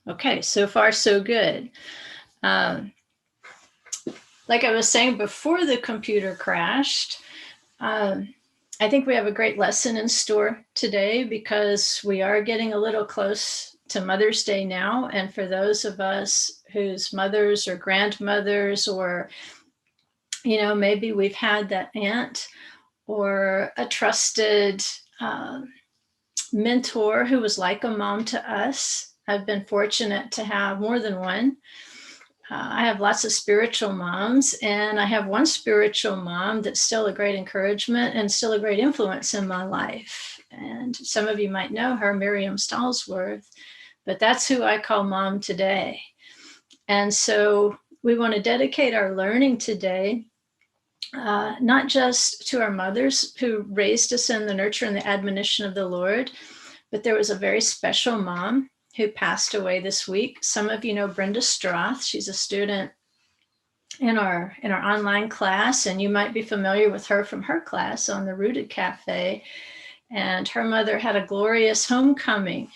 Okay, so far so good. Um, like I was saying before the computer crashed, I think we have a great lesson in store today because we are getting a little close to Mother's Day now. And for those of us whose mothers or grandmothers, or, maybe we've had that aunt or a trusted mentor who was like a mom to us. I've been fortunate to have more than one. I have lots of spiritual moms, and I have one spiritual mom that's still a great encouragement and still a great influence in my life. And some of you might know her, Miriam Stallsworth, but that's who I call mom today. And so we want to dedicate our learning today, not just to our mothers who raised us in the nurture and the admonition of the Lord, but there was a very special mom who passed away this week. Some of you know Brenda Stroth. She's a student in our online class, and you might be familiar with her from her class on the Rooted Cafe. And her mother had a glorious homecoming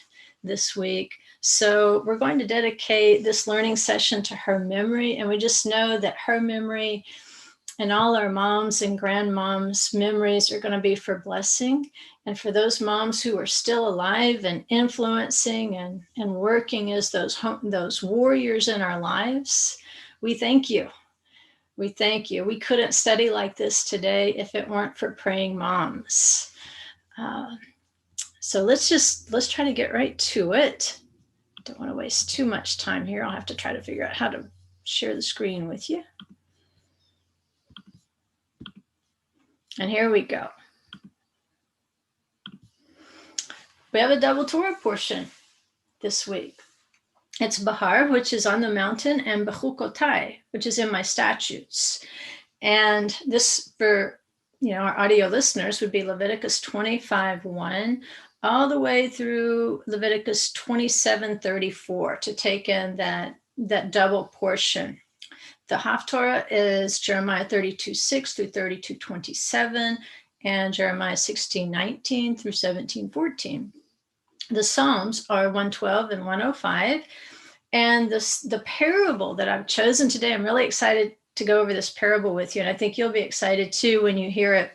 this week. So we're going to dedicate this learning session to her memory. And we just know that her memory and all our moms and grandmoms' memories are going to be for blessing. And for those moms who are still alive and influencing and working as those warriors in our lives, we thank you. We thank you. We couldn't study like this today if it weren't for praying moms. So let's try to get right to it. Don't want to waste too much time here. I'll have to try to figure out how to share the screen with you. And here we go. We have a double Torah portion this week. It's Bahar, which is on the mountain, and Bechukotai, which is in my statutes. And this, for our audio listeners, would be Leviticus 25:1 all the way through Leviticus 27:34 to take in that double portion. The Haftorah is Jeremiah 32:6 through 32:27 and Jeremiah 16:19 through 17:14. The Psalms are 112 and 105. And the parable that I've chosen today, I'm really excited to go over this parable with you. And I think you'll be excited too when you hear it,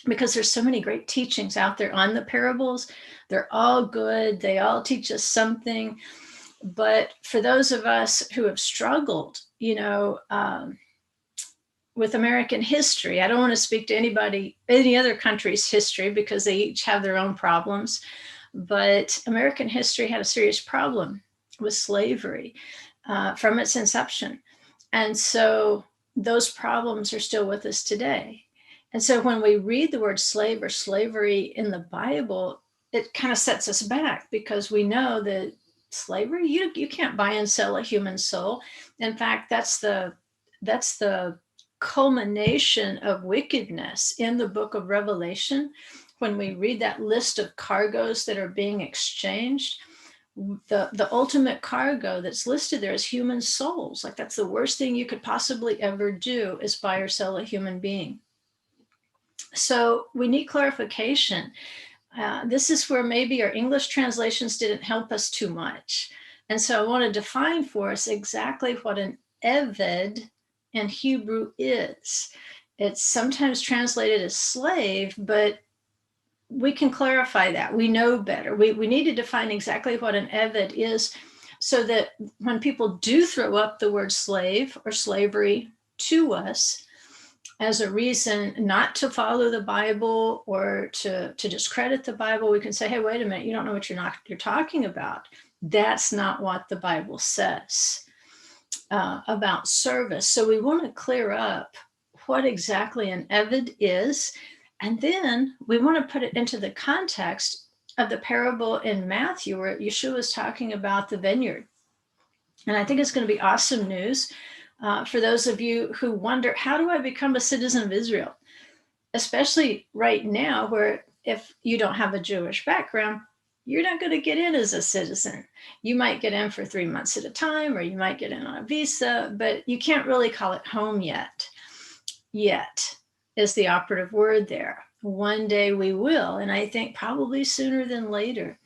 because there's so many great teachings out there on the parables. They're all good. They all teach us something. But for those of us who have struggled, with American history, I don't want to speak to any other country's history because they each have their own problems. But American history had a serious problem with slavery from its inception. And so those problems are still with us today. And so when we read the word slave or slavery in the Bible, it kind of sets us back because we know that slavery, you can't buy and sell a human soul. In fact, that's the culmination of wickedness in the book of Revelation. When we read that list of cargoes that are being exchanged, the ultimate cargo that's listed there is human souls. Like, that's the worst thing you could possibly ever do, is buy or sell a human being. So we need clarification. This is where maybe our English translations didn't help us too much. And so I want to define for us exactly what an eved in Hebrew is. It's sometimes translated as slave, but we can clarify that. We know better. We need to define exactly what an eved is, so that when people do throw up the word slave or slavery to us as a reason not to follow the Bible or to discredit the Bible, we can say, hey, wait a minute, you don't know what you're talking about. That's not what the Bible says about service. So we want to clear up what exactly an eved is. And then we want to put it into the context of the parable in Matthew where Yeshua is talking about the vineyard. And I think it's going to be awesome news for those of you who wonder, how do I become a citizen of Israel? Especially right now, where if you don't have a Jewish background, you're not going to get in as a citizen. You might get in for 3 months at a time, or you might get in on a visa, but you can't really call it home yet. Yet is the operative word there. One day we will, and I think probably sooner than later.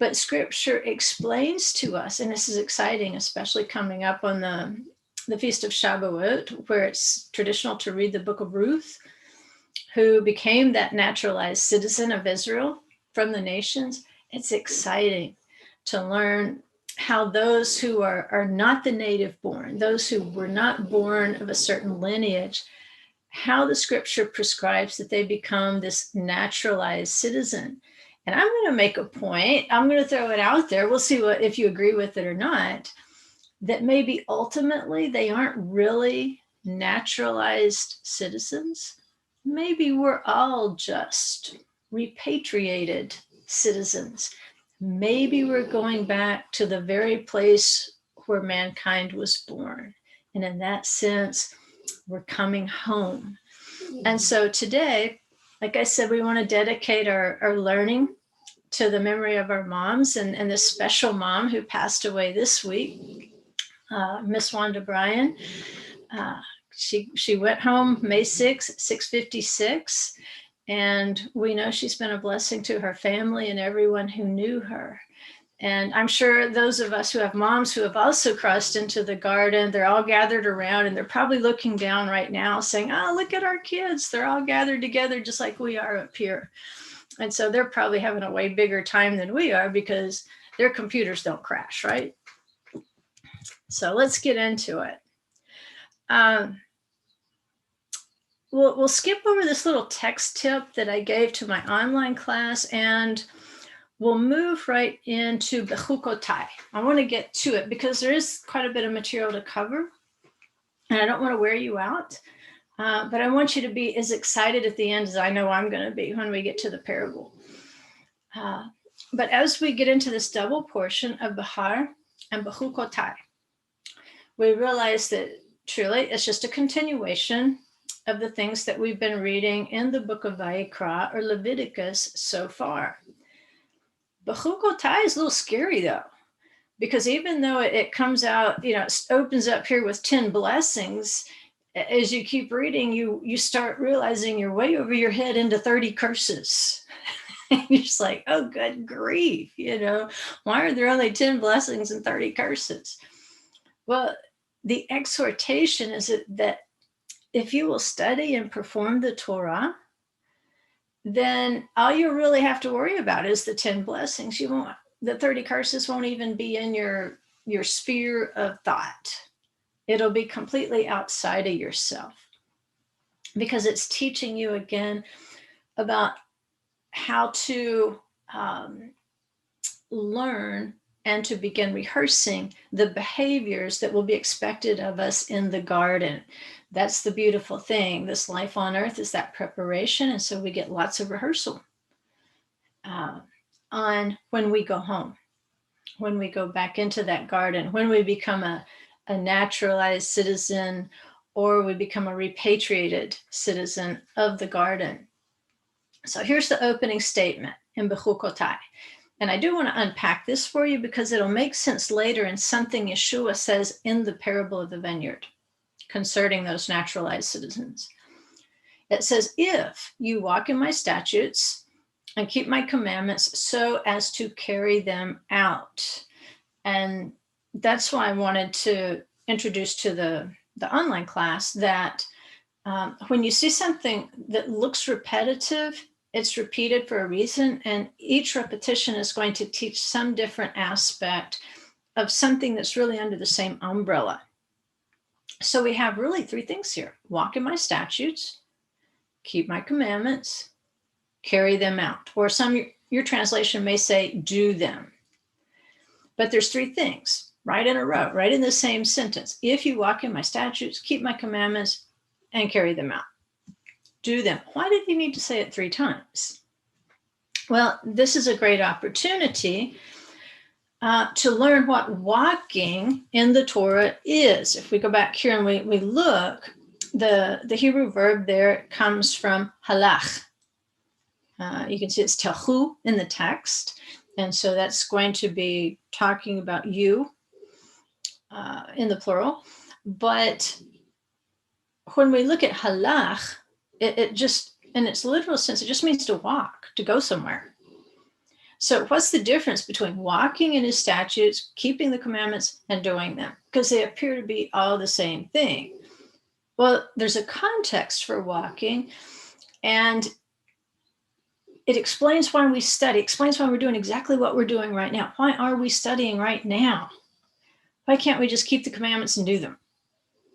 But Scripture explains to us, and this is exciting, especially coming up on the Feast of Shavuot, where it's traditional to read the book of Ruth, who became that naturalized citizen of Israel from the nations. It's exciting to learn how those who are not the native born, those who were not born of a certain lineage, how the Scripture prescribes that they become this naturalized citizen. And I'm going to make a point, I'm going to throw it out there. We'll see if you agree with it or not, that maybe ultimately they aren't really naturalized citizens. Maybe we're all just repatriated citizens. Maybe we're going back to the very place where mankind was born. And in that sense, we're coming home. And so today, like I said, we want to dedicate our learning to the memory of our moms and this special mom who passed away this week, Miss Wanda Bryan. She went home May 6th, 6:56. And we know she's been a blessing to her family and everyone who knew her. And I'm sure those of us who have moms who have also crossed into the garden, they're all gathered around and they're probably looking down right now saying, oh, look at our kids. They're all gathered together just like we are up here. And so they're probably having a way bigger time than we are because their computers don't crash, right? So let's get into it. We'll skip over this little text tip that I gave to my online class, and we'll move right into Bechukotai. I want to get to it because there is quite a bit of material to cover, and I don't want to wear you out, but I want you to be as excited at the end as I know I'm going to be when we get to the parable. But as we get into this double portion of Bahar and Bechukotai, we realize that truly it's just a continuation of the things that we've been reading in the book of Vayikra or Leviticus so far. Bechukotai is a little scary though, because even though it comes out, it opens up here with 10 blessings, as you keep reading, you start realizing you're way over your head into 30 curses. You're just like, oh, good grief, why are there only 10 blessings and 30 curses? Well, the exhortation is that if you will study and perform the Torah, then all you really have to worry about is the 10 blessings. The 30 curses won't even be in your sphere of thought. It'll be completely outside of yourself because it's teaching you again about how to learn and to begin rehearsing the behaviors that will be expected of us in the garden. That's the beautiful thing. This life on earth is that preparation. And so we get lots of rehearsal on when we go home, when we go back into that garden, when we become a naturalized citizen or we become a repatriated citizen of the garden. So here's the opening statement in Bechukotai. And I do want to unpack this for you because it'll make sense later in something Yeshua says in the parable of the vineyard concerning those naturalized citizens. It says, if you walk in my statutes and keep my commandments so as to carry them out. And that's why I wanted to introduce to the online class that when you see something that looks repetitive, it's repeated for a reason, and each repetition is going to teach some different aspect of something that's really under the same umbrella. So we have really 3 things here: walk in my statutes, keep my commandments, carry them out. Or your translation may say do them. But there's 3 things right in a row, right in the same sentence. If you walk in my statutes, keep my commandments, and carry them out. Do them. Why did he need to say it 3 times? Well, this is a great opportunity to learn what walking in the Torah is. If we go back here and we look, the Hebrew verb there comes from halach. You can see it's telchu in the text. And so that's going to be talking about you in the plural. But when we look at halach, it just, in its literal sense, it just means to walk, to go somewhere. So what's the difference between walking in his statutes, keeping the commandments, and doing them? Because they appear to be all the same thing. Well, there's a context for walking, and it explains why we study, explains why we're doing exactly what we're doing right now. Why are we studying right now? Why can't we just keep the commandments and do them?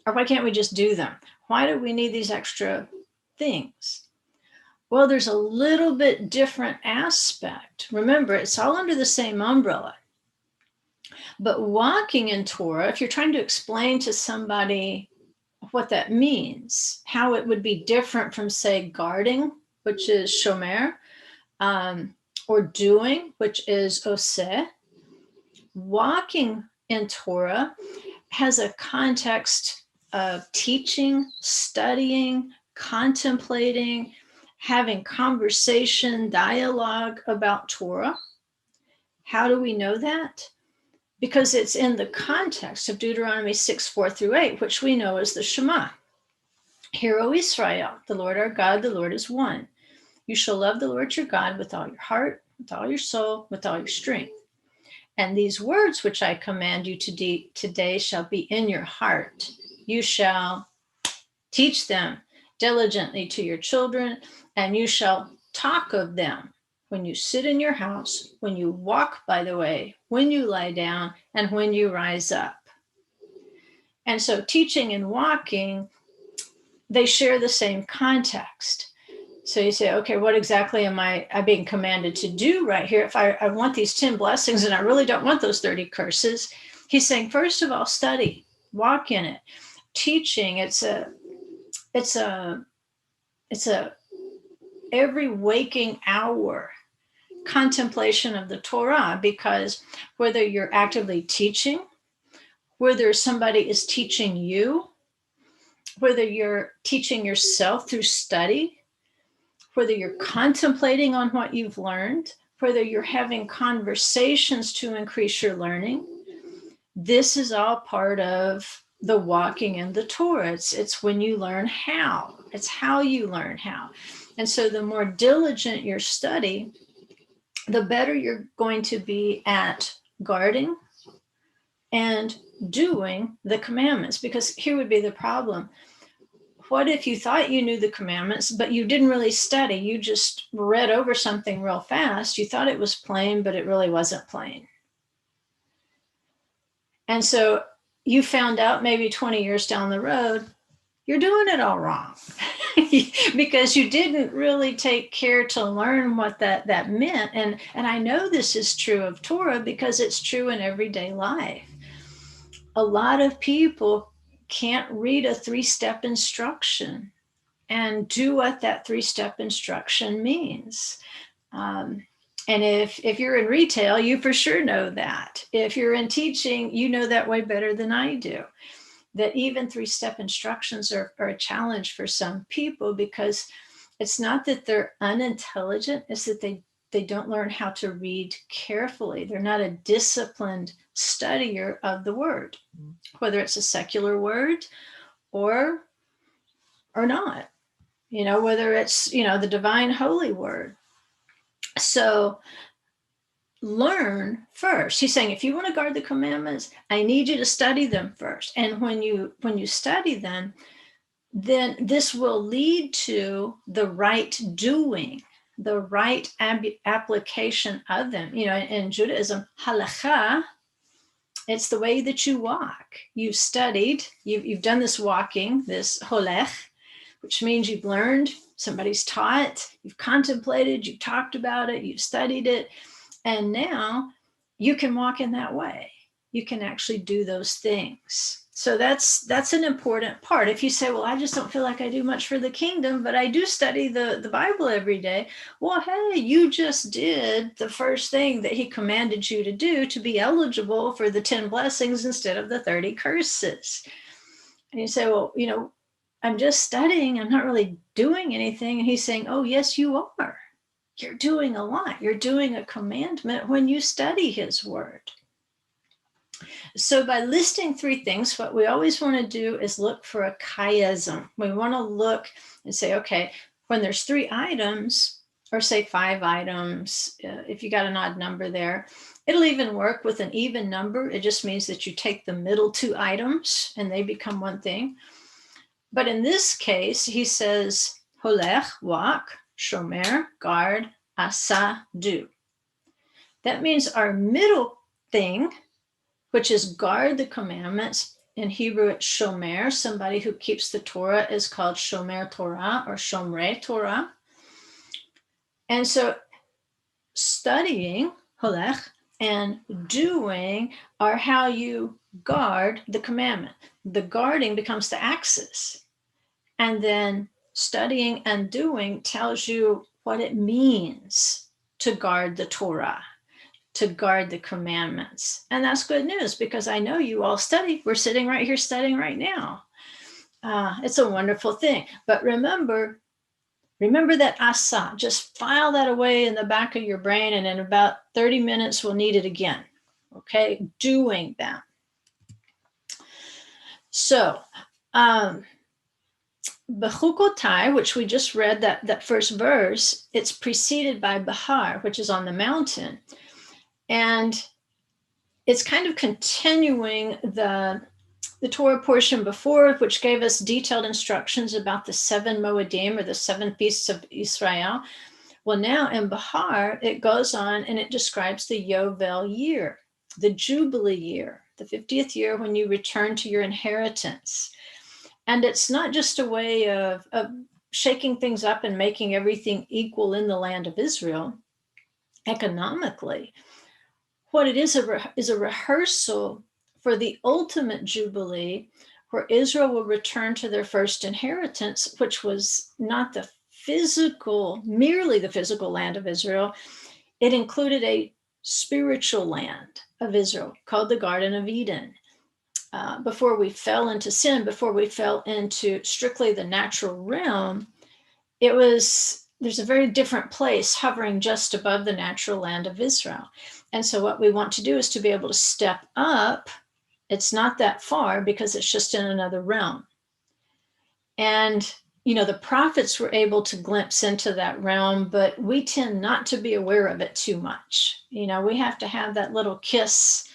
Or why can't we just do them? Why do we need these extra things? Well, there's a little bit different aspect. Remember, it's all under the same umbrella. But walking in Torah, if you're trying to explain to somebody what that means, how it would be different from, say, guarding, which is shomer, or doing, which is oseh, walking in Torah has a context of teaching, studying, contemplating, having conversation, dialogue about Torah. How do we know that? Because it's in the context of Deuteronomy 6:4-8, which we know as the Shema. Hear, O Israel, the Lord our God, the Lord is one. You shall love the Lord your God with all your heart, with all your soul, with all your strength. And these words which I command you today shall be in your heart. You shall teach them diligently to your children, and you shall talk of them when you sit in your house, when you walk by the way, when you lie down, and when you rise up. And so teaching and walking, they share the same context. So you say, okay, what exactly am I being commanded to do right here? If I want these 10 blessings and I really don't want those 30 curses, he's saying, first of all, study, walk in it. Teaching, it's a every waking hour contemplation of the Torah, because whether you're actively teaching, whether somebody is teaching you, whether you're teaching yourself through study, whether you're contemplating on what you've learned, whether you're having conversations to increase your learning, this is all part of the walking in the Torah. It's when you learn how. It's how you learn how. And so the more diligent your study, the better you're going to be at guarding and doing the commandments. Because here would be the problem. What if you thought you knew the commandments, but you didn't really study? You just read over something real fast. You thought it was plain, but it really wasn't plain. And so you found out maybe 20 years down the road, you're doing it all wrong because you didn't really take care to learn what that meant. And I know this is true of Torah because it's true in everyday life. A lot of people can't read a 3-step instruction and do what that 3-step instruction means. And if you're in retail, you for sure know that. If you're in teaching, you know that way better than I do. That even 3-step instructions are a challenge for some people, because it's not that they're unintelligent, it's that they don't learn how to read carefully. They're not a disciplined studier of the word, whether it's a secular word or not, whether it's, the divine holy word. So learn first. He's saying, if you want to guard the commandments, I need you to study them first. And when you study them, then this will lead to the right doing, the right application of them. In Judaism, halakha, it's the way that you walk. You've studied, you've done this walking, this holech, which means you've learned, somebody's taught, you've contemplated, you've talked about it, you've studied it, and now you can walk in that way. You can actually do those things. So that's an important part. If you say, well, I just don't feel like I do much for the kingdom, but I do study the Bible every day. Well, hey, you just did the first thing that he commanded you to do to be eligible for the 10 blessings instead of the 30 curses. And you say, well, I'm just studying. I'm not really doing anything. And he's saying, oh, yes, you are. You're doing a lot. You're doing a commandment when you study his word. So by listing 3 things, what we always want to do is look for a chiasm. We want to look and say, okay, when there's 3 items or say 5 items, if you got an odd number there. It'll even work with an even number. It just means that you take the middle 2 items and they become one thing. But in this case, he says, holech, walk, shomer, guard, asa, do. That means our middle thing, which is guard the commandments. In Hebrew, it's shomer. Somebody who keeps the Torah is called shomer Torah or shomrei Torah. And so studying, holech, and doing are how you guard the commandment. The guarding becomes the axis. And then studying and doing tells you what it means to guard the Torah, to guard the commandments. And that's good news because I know you all study. We're sitting right here studying right now. It's a wonderful thing. But remember that asa. Just file that away in the back of your brain, and in about 30 minutes, we'll need it again. Okay, doing that. So, Bechukotai, which we just read, that first verse, it's preceded by Bahar, which is on the mountain. And it's kind of continuing the Torah portion before, which gave us detailed instructions about the 7 Moedim, or the 7 feasts of Israel. Well, now in Bahar, it goes on and it describes the Yovel year, the Jubilee year, the 50th year when you return to your inheritance. And it's not just a way of shaking things up and making everything equal in the land of Israel economically. What it is a rehearsal for the ultimate Jubilee, where Israel will return to their first inheritance, which was not the physical, merely the physical land of Israel. It included a spiritual land of Israel called the Garden of Eden. Before we fell into sin, before we fell into strictly the natural realm, there's a very different place hovering just above the natural land of Israel. And so what we want to do is to be able to step up. It's not that far because it's just in another realm. And, the prophets were able to glimpse into that realm, but we tend not to be aware of it too much. We have to have that little kiss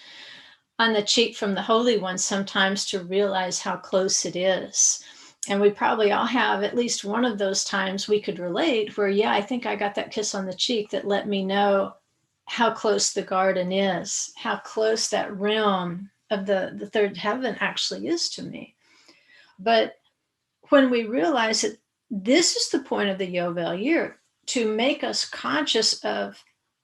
on the cheek from the Holy One sometimes to realize how close it is. And we probably all have at least one of those times we could relate where, yeah, I think I got that kiss on the cheek that let me know how close the garden is, how close that realm of the third heaven actually is to me. But when we realize that this is the point of the Yovel year, to make us conscious of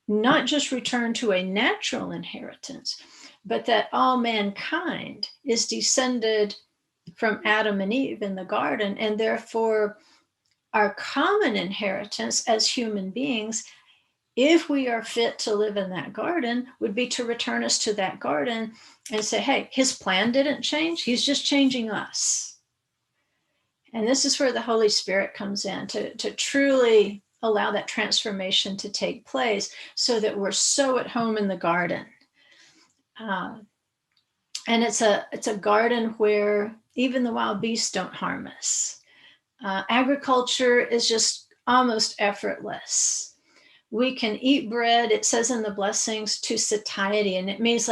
not just return to a natural inheritance, but that all mankind is descended from Adam and Eve in the garden, and therefore our common inheritance as human beings, if we are fit to live in that garden, would be to return us to that garden and say, hey, his plan didn't change. He's just changing us. And this is where the Holy Spirit comes in to truly allow that transformation to take place so that we're so at home in the garden. And it's a garden where even the wild beasts don't harm us. Agriculture is just almost effortless. We can eat bread, it says in the blessings, to satiety. And it means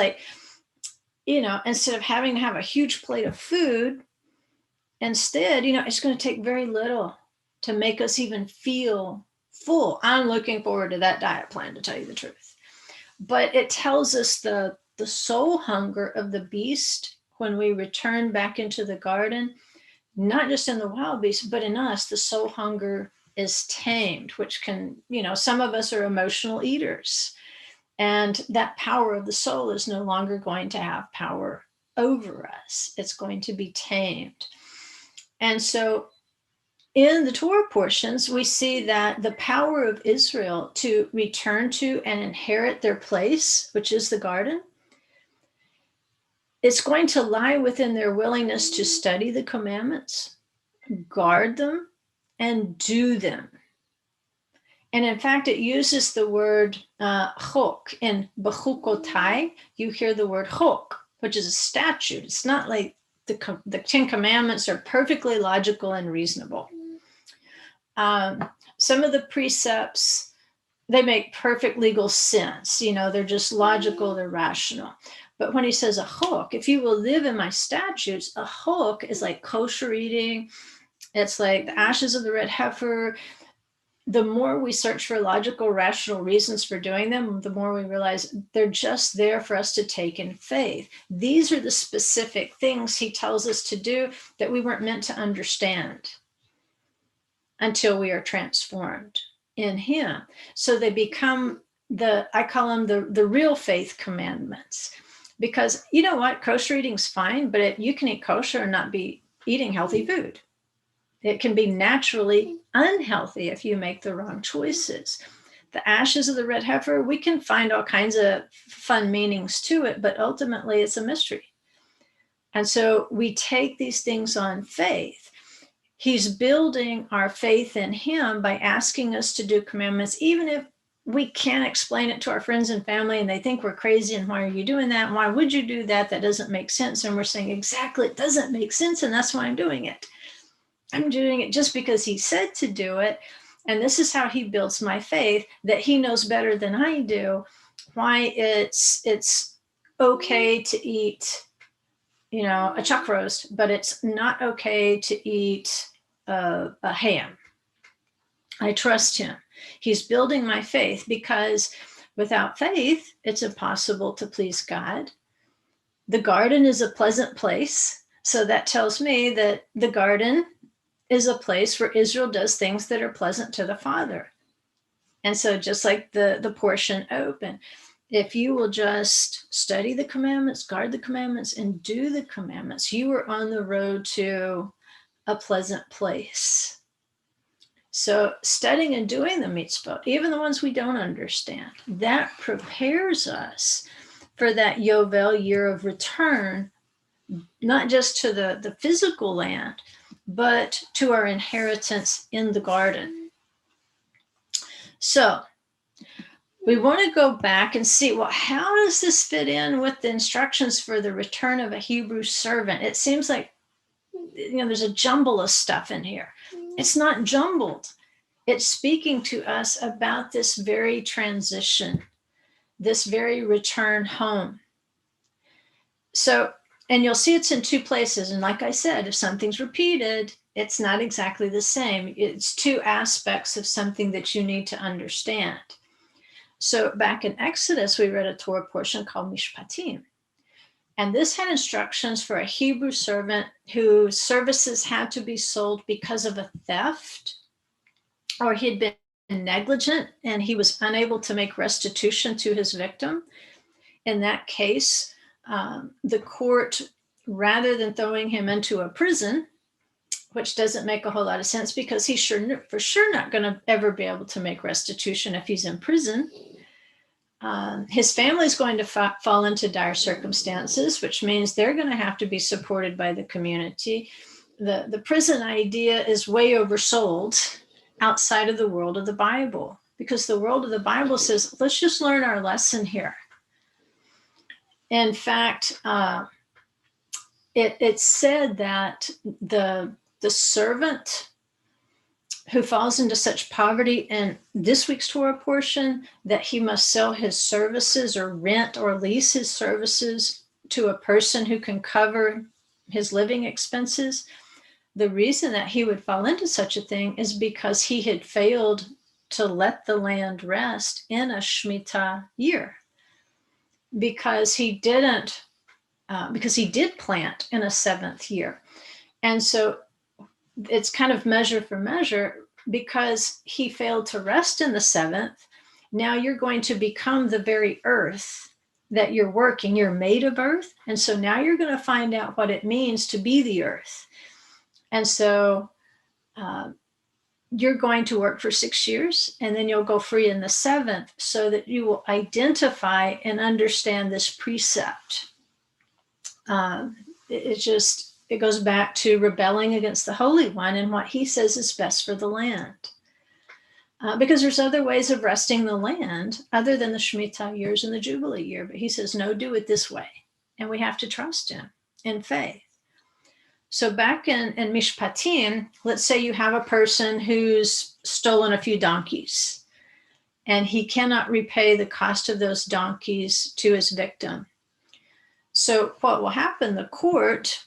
instead of having to have a huge plate of food, instead, it's going to take very little to make us even feel full. I'm looking forward to that diet plan, to tell you the truth. But it tells us the soul hunger of the beast when we return back into the garden, not just in the wild beast, but in us, the soul hunger is tamed, which can, some of us are emotional eaters. And that power of the soul is no longer going to have power over us. It's going to be tamed. And so in the Torah portions, we see that the power of Israel to return to and inherit their place, which is the garden, it's going to lie within their willingness to study the commandments, guard them, and do them. And in fact, it uses the word chok. In bechukotai, you hear the word chok, which is a statute. It's not like the 10 Commandments are perfectly logical and reasonable. Some of the precepts they make perfect legal sense. They're just logical, they're rational. But when he says a chok, if you will live in my statutes, a chok is like kosher eating. It's like the ashes of the red heifer. The more we search for logical, rational reasons for doing them, the more we realize they're just there for us to take in faith. These are the specific things he tells us to do that we weren't meant to understand until we are transformed in him. So they become I call them the real faith commandments. Because you know what? Kosher eating's fine, but you can eat kosher and not be eating healthy food. It can be naturally unhealthy if you make the wrong choices. The ashes of the red heifer, we can find all kinds of fun meanings to it, but ultimately it's a mystery. And so we take these things on faith. He's building our faith in him by asking us to do commandments, even if we can't explain it to our friends and family and they think we're crazy and why are you doing that? And why would you do that? That doesn't make sense. And we're saying, exactly, it doesn't make sense. And that's why I'm doing it. I'm doing it just because he said to do it. And this is how he builds my faith, that he knows better than I do why it's okay to eat, a chuck roast, but it's not okay to eat a ham. I trust him. He's building my faith because without faith, it's impossible to please God. The garden is a pleasant place. So that tells me that the garden is a place where Israel does things that are pleasant to the Father. And so just like the portion open, if you will just study the commandments, guard the commandments, and do the commandments, you are on the road to a pleasant place. So studying and doing the mitzvot, even the ones we don't understand, that prepares us for that Yovel, year of return, not just to the physical land, but to our inheritance in the garden. So we want to go back and see, well, how does this fit in with the instructions for the return of a Hebrew servant? It seems like, there's a jumble of stuff in here. It's not jumbled. It's speaking to us about this very transition, this very return home. So, and you'll see it's in two places. And like I said, if something's repeated, it's not exactly the same. It's two aspects of something that you need to understand. So back in Exodus, we read a Torah portion called Mishpatim. And this had instructions for a Hebrew servant whose services had to be sold because of a theft, or he'd been negligent and he was unable to make restitution to his victim. In that case, the court, rather than throwing him into a prison, which doesn't make a whole lot of sense because he's for sure not going to ever be able to make restitution if he's in prison. His family is going to fall into dire circumstances, which means they're going to have to be supported by the community. The prison idea is way oversold outside of the world of the Bible, because the world of the Bible says, let's just learn our lesson here. In fact, it said that the servant who falls into such poverty in this week's Torah portion that he must sell his services or rent or lease his services to a person who can cover his living expenses. The reason that he would fall into such a thing is because he had failed to let the land rest in a Shemitah year, because he did plant in a seventh year. And so it's kind of measure for measure, because he failed to rest in the seventh. Now you're going to become the very earth that you're working. You're made of earth. And so now you're going to find out what it means to be the earth. And so you're going to work for 6 years, and then you'll go free in the seventh, so that you will identify and understand this precept. It goes back to rebelling against the Holy One and what he says is best for the land. Because there's other ways of resting the land other than the Shemitah years and the Jubilee year. But he says, no, do it this way. And we have to trust him in faith. So back in Mishpatim, let's say you have a person who's stolen a few donkeys. and he cannot repay the cost of those donkeys to his victim. So what will happen, the court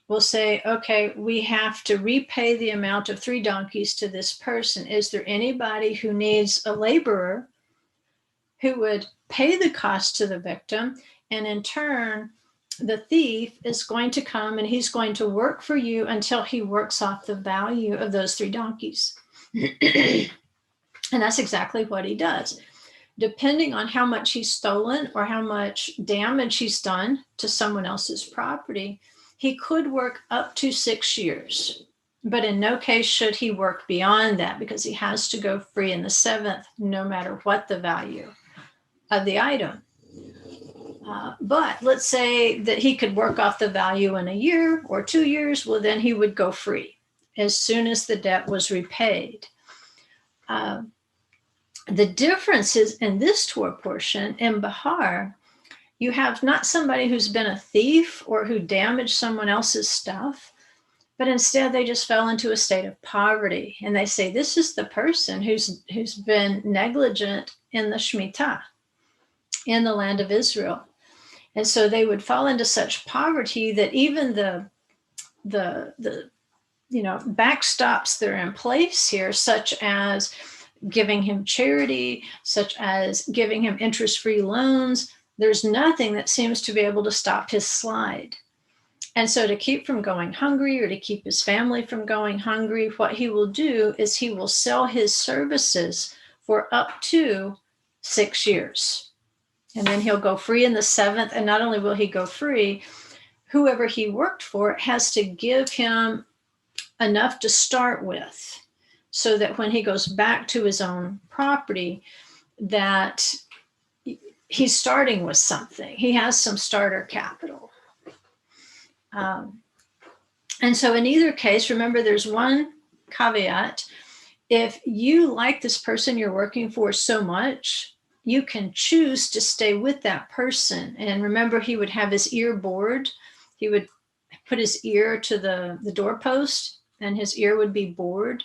will say, okay, we have to repay the amount of 3 donkeys to this person. Is there anybody who needs a laborer who would pay the cost to the victim? And in turn, the thief is going to come and he's going to work for you until he works off the value of those 3 donkeys. And that's exactly what he does. Depending on how much he's stolen or how much damage he's done to someone else's property, he could work up to 6 years. But in no case should he work beyond that, because he has to go free in the 7th, no matter what the value of the item. But let's say that he could work off the value in a year or 2 years, well, then he would go free as soon as the debt was repaid. The difference is in this Torah portion, in Bahar, you have not somebody who's been a thief or who damaged someone else's stuff, but instead they just fell into a state of poverty. And they say, this is the person who's been negligent in the Shemitah in the land of Israel. And so they would fall into such poverty that even the backstops that are in place here, such as giving him charity, such as giving him interest-free loans, there's nothing that seems to be able to stop his slide. And so to keep from going hungry or to keep his family from going hungry, what he will do is he will sell his services for up to 6 years. And then he'll go free in the 7th. And not only will he go free, whoever he worked for has to give him enough to start with, so that when he goes back to his own property, that he's starting with something. He has some starter capital. And so in either case, remember, there's one caveat. If you like this person you're working for so much, you can choose to stay with that person. And remember, he would have his ear bored. He would put his ear to the doorpost, and his ear would be bored.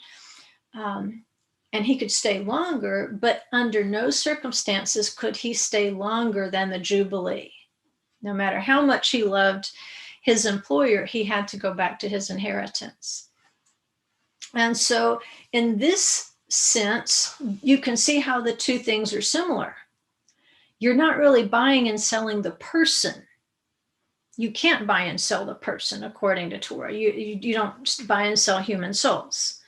And he could stay longer, but under no circumstances could he stay longer than the Jubilee. No matter how much he loved his employer, he had to go back to his inheritance. And so in this sense, you can see how the two things are similar. You're not really buying and selling the person. You can't buy and sell the person according to Torah. You don't buy and sell human souls.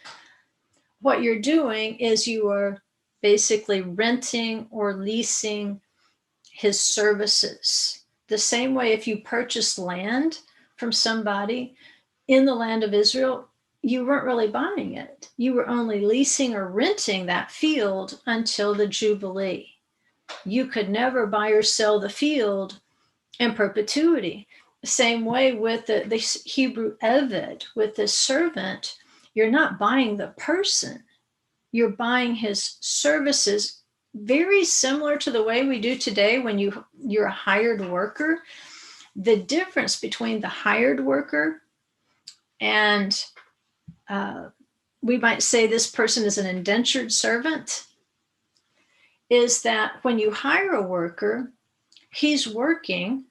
What you're doing is you are basically renting or leasing his services. The same way if you purchased land from somebody in the land of Israel, you weren't really buying it. You were only leasing or renting that field until the Jubilee. You could never buy or sell the field in perpetuity. Same way with the Hebrew Eved, with the servant, you're not buying the person, you're buying his services, very similar to the way we do today when you're a hired worker. The difference between the hired worker and we might say this person is an indentured servant, is that when you hire a worker, he's working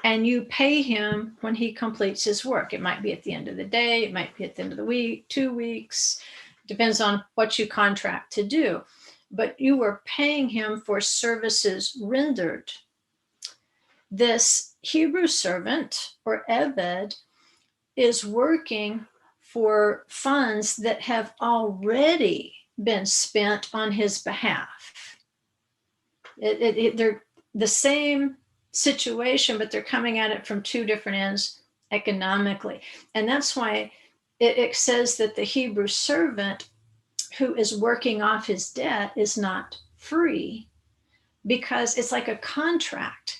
and you pay him when he completes his work. It might be at the end of the day, it might be at the end of the week, 2 weeks, depends on what you contract to do. But you were paying him for services rendered. This Hebrew servant or Eved is working for funds that have already been spent on his behalf. They're the same situation, but they're coming at it from two different ends economically. And that's why it says that the Hebrew servant who is working off his debt is not free, because it's like a contract.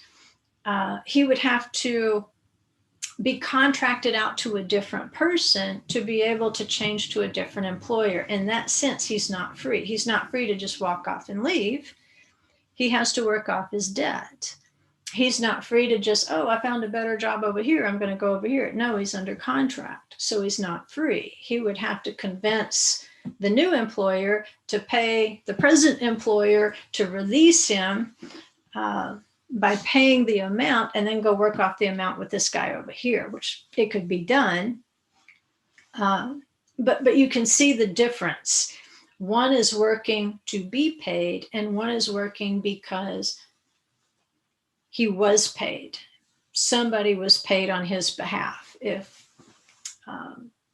He would have to be contracted out to a different person to be able to change to a different employer. In that sense, he's not free. He's not free to just walk off and leave. He has to work off his debt. He's not free to just, oh, I found a better job over here, I'm going to go over here. No, he's under contract, so he's not free. He would have to convince the new employer to pay the present employer to release him by paying the amount, and then go work off the amount with this guy over here, which it could be done. But you can see the difference. One is working to be paid, and one is working because he was paid. Somebody was paid on his behalf. If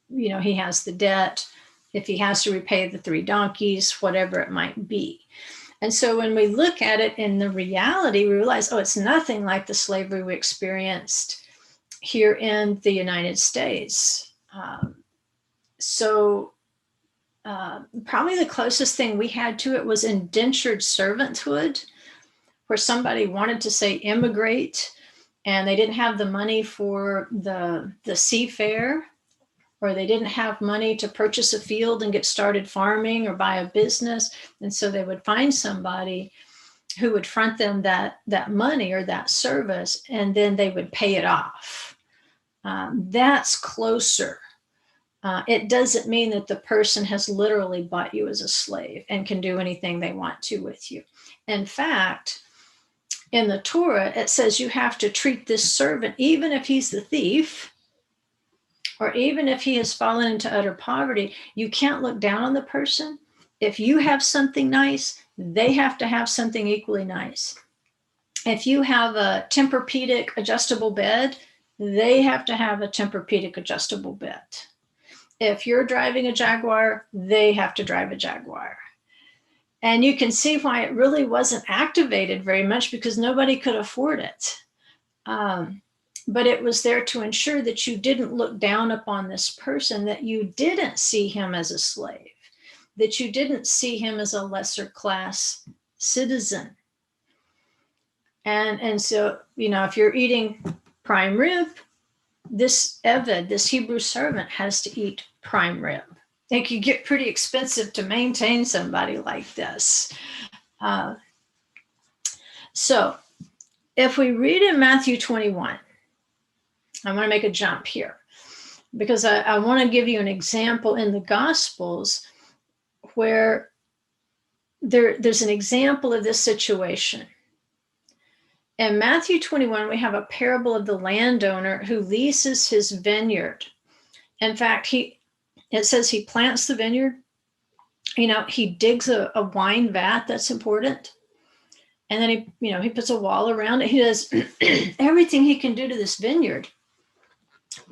he has the debt, if he has to repay the 3 donkeys, whatever it might be. And so when we look at it in the reality, we realize, it's nothing like the slavery we experienced here in the United States. Probably the closest thing we had to it was indentured servanthood, where somebody wanted to say immigrate and they didn't have the money for the seafare, or they didn't have money to purchase a field and get started farming or buy a business. And so they would find somebody who would front them that money or that service, and then they would pay it off. That's closer. It doesn't mean that the person has literally bought you as a slave and can do anything they want to with you. In fact, in the Torah, it says you have to treat this servant, even if he's the thief, or even if he has fallen into utter poverty, you can't look down on the person. If you have something nice, they have to have something equally nice. If you have a Tempur-Pedic adjustable bed, they have to have a Tempur-Pedic adjustable bed. If you're driving a Jaguar, they have to drive a Jaguar. And you can see why it really wasn't activated very much, because nobody could afford it. But it was there to ensure that you didn't look down upon this person, that you didn't see him as a slave, that you didn't see him as a lesser class citizen. And so, if you're eating prime rib, this Eved, this Hebrew servant, has to eat prime rib. It could get pretty expensive to maintain somebody like this. So if we read in Matthew 21, I want to make a jump here, because I want to give you an example in the Gospels where there's an example of this situation. In Matthew 21, we have a parable of the landowner who leases his vineyard. In fact, it says he plants the vineyard. He digs a wine vat. That's important. And then he puts a wall around it. He does everything he can do to this vineyard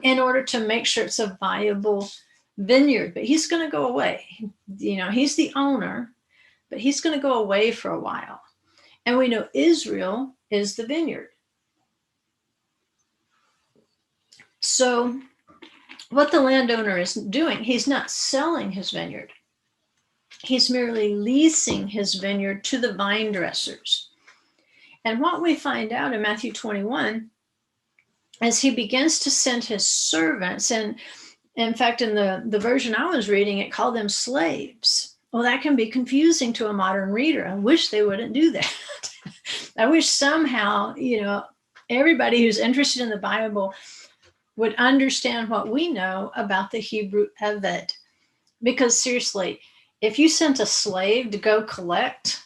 in order to make sure it's a viable vineyard. But he's going to go away. He's the owner, but he's going to go away for a while. And we know Israel is the vineyard. So what the landowner is doing, he's not selling his vineyard. He's merely leasing his vineyard to the vine dressers. And what we find out in Matthew 21 is he begins to send his servants. And in fact, in the version I was reading, it called them slaves. Well, that can be confusing to a modern reader. I wish they wouldn't do that. I wish somehow, everybody who's interested in the Bible would understand what we know about the Hebrew Eved. Because seriously, if you sent a slave to go collect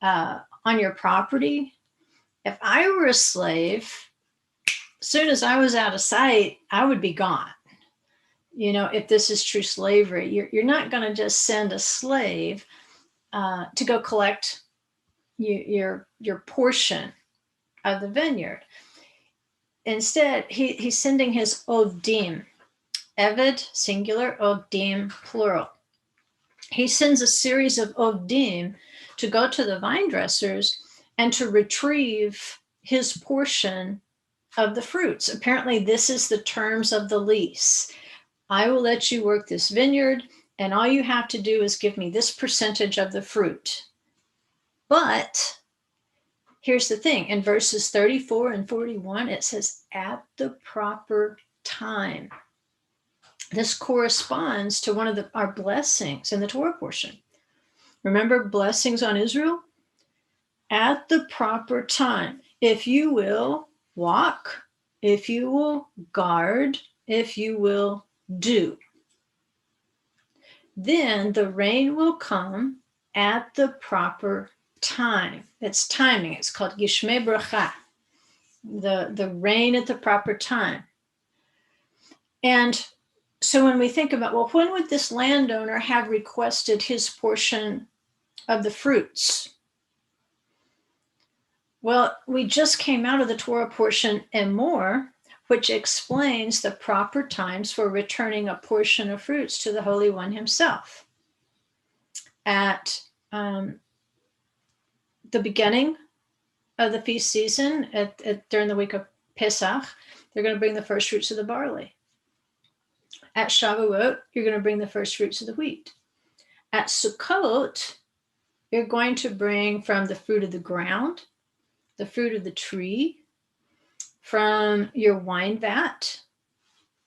on your property, if I were a slave, as soon as I was out of sight, I would be gone. If this is true slavery, you're not going to just send a slave to go collect your portion of the vineyard. Instead, he's sending his ovdim, Eved singular, ovdim plural. He sends a series of ovdim to go to the vine dressers and to retrieve his portion of the fruits. Apparently, this is the terms of the lease. I will let you work this vineyard, and all you have to do is give me this percentage of the fruit. But here's the thing. In verses 34 and 41, it says, at the proper time. This corresponds to one of our blessings in the Torah portion. Remember blessings on Israel? At the proper time. If you will walk, if you will guard, if you will do. then the rain will come at the proper time. It's timing. It's called Gishmei Bracha, the rain at the proper time. And so when we think about, well, when would this landowner have requested his portion of the fruits? Well, we just came out of the Torah portion and more, which explains the proper times for returning a portion of fruits to the Holy One himself. At the beginning of the feast season, during the week of Pesach, they're going to bring the first fruits of the barley. At Shavuot, you're going to bring the first fruits of the wheat. At Sukkot, you're going to bring from the fruit of the ground, the fruit of the tree, from your wine vat,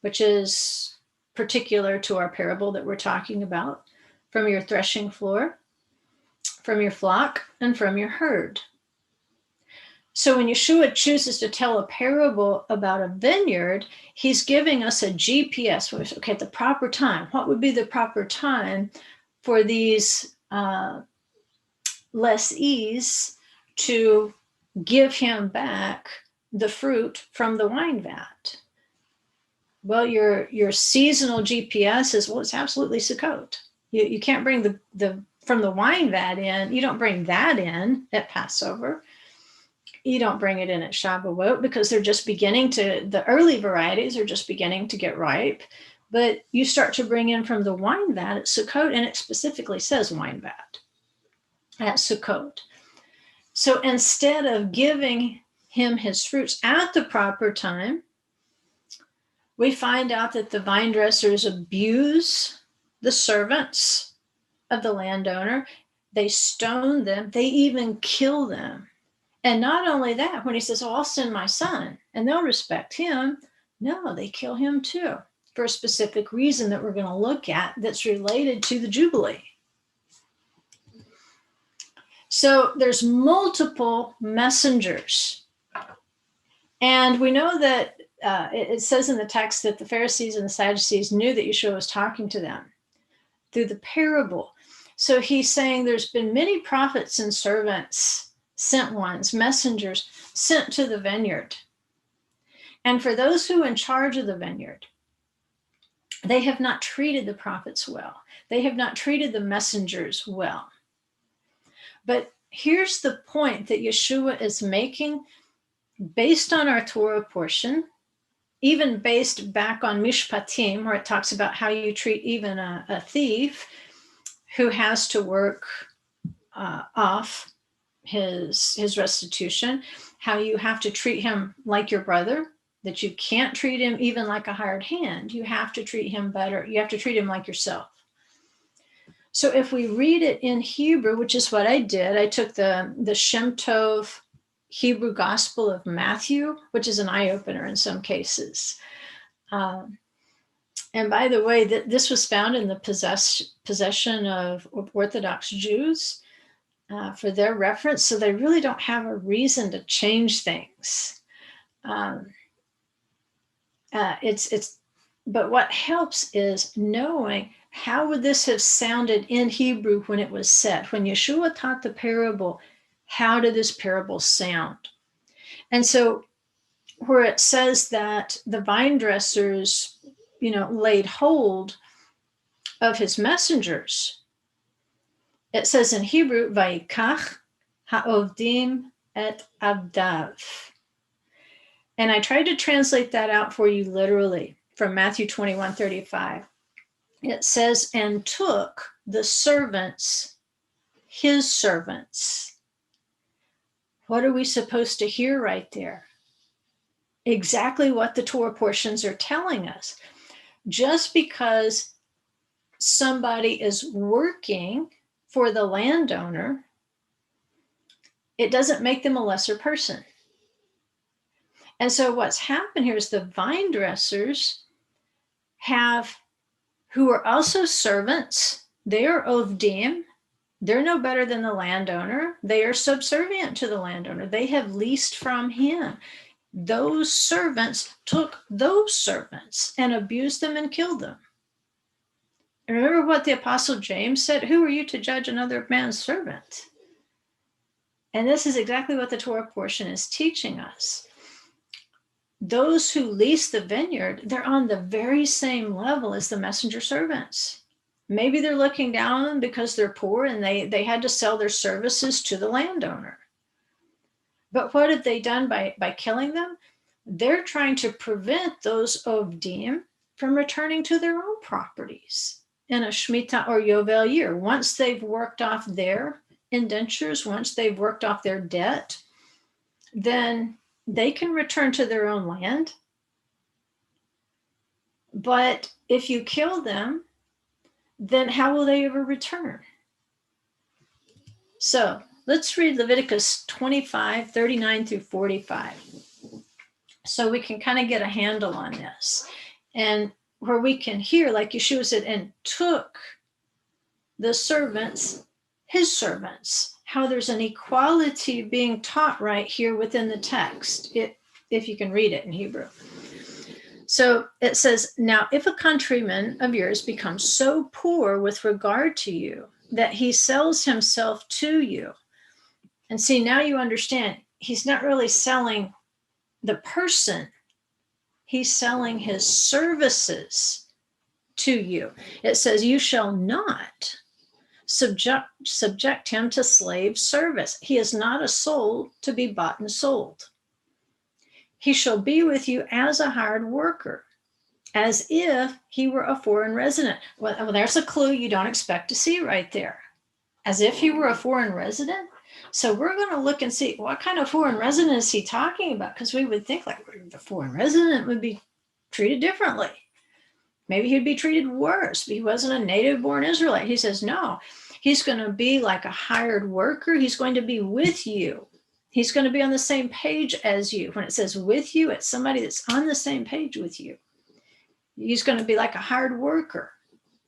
which is particular to our parable that we're talking about, from your threshing floor, from your flock, and from your herd. So when Yeshua chooses to tell a parable about a vineyard, he's giving us a GPS. Okay, at the proper time, what would be the proper time for these lessees to give him back the fruit from the wine vat? Well, your seasonal GPS is, well, it's absolutely Sukkot. You can't bring the from the wine vat in. You don't bring that in at Passover. You don't bring it in at Shavuot because they're just beginning to, the early varieties are just beginning to get ripe. But you start to bring in from the wine vat at Sukkot, and it specifically says wine vat at Sukkot. So instead of giving him his fruits at the proper time, we find out that the vine dressers abuse the servants of the landowner. They stone them. They even kill them. And not only that, when he says, oh, I'll send my son, and they'll respect him, no, they kill him too, for a specific reason that we're going to look at that's related to the Jubilee. So there's multiple messengers. And we know that it says in the text that the Pharisees and the Sadducees knew that Yeshua was talking to them through the parable. So he's saying there's been many prophets and servants, sent ones, messengers sent to the vineyard. And for those who are in charge of the vineyard, they have not treated the prophets well. They have not treated the messengers well. But here's the point that Yeshua is making based on our Torah portion, even based back on Mishpatim, where it talks about how you treat even a thief who has to work off his restitution, how you have to treat him like your brother, that you can't treat him even like a hired hand. You have to treat him better. You have to treat him like yourself. So if we read it in Hebrew, which is what I did, I took the Shem Tov Hebrew Gospel of Matthew, which is an eye-opener in some cases. And by the way, this was found in the possession of Orthodox Jews for their reference, so they really don't have a reason to change things. But what helps is knowing how would this have sounded in Hebrew when it was said. When Yeshua taught the parable, how did this parable sound? And so where it says that the vine dressers, laid hold of his messengers, it says in Hebrew, Vayikach ha'ovdim et avdav. And I tried to translate that out for you literally from Matthew 21:35. It says, and took the servants, his servants. What are we supposed to hear right there? Exactly what the Torah portions are telling us. Just because somebody is working for the landowner, it doesn't make them a lesser person. And so what's happened here is the vine dressers who are also servants, they are ovdim, they're no better than the landowner. They are subservient to the landowner. They have leased from him. Those servants took those servants and abused them and killed them. Remember what the Apostle James said? Who are you to judge another man's servant? And this is exactly what the Torah portion is teaching us. Those who lease the vineyard, they're on the very same level as the messenger servants. Maybe they're looking down on them because they're poor and they had to sell their services to the landowner. But what have they done by killing them? They're trying to prevent those Ovdim from returning to their own properties in a Shemitah or Yovel year. Once they've worked off their indentures, once they've worked off their debt, then they can return to their own land. But if you kill them, then how will they ever return? So let's read Leviticus 25, 39 through 45. So we can kind of get a handle on this. And where we can hear, like Yeshua said, and took the servants, his servants, how there's an equality being taught right here within the text, if you can read it in Hebrew. So it says, now if a countryman of yours becomes so poor with regard to you that he sells himself to you, and see, now you understand, he's not really selling the person, he's selling his services to you. It says, you shall not subject him to slave service. He is not a soul to be bought and sold. He shall be with you as a hired worker, as if he were a foreign resident. Well, there's a clue you don't expect to see right there. As if he were a foreign resident. So we're going to look and see what kind of foreign resident is he talking about? Because we would think like the foreign resident would be treated differently. Maybe he'd be treated worse. He wasn't a native born Israelite. He says, no, he's going to be like a hired worker. He's going to be with you. He's going to be on the same page as you. When it says with you, it's somebody that's on the same page with you. He's going to be like a hired worker.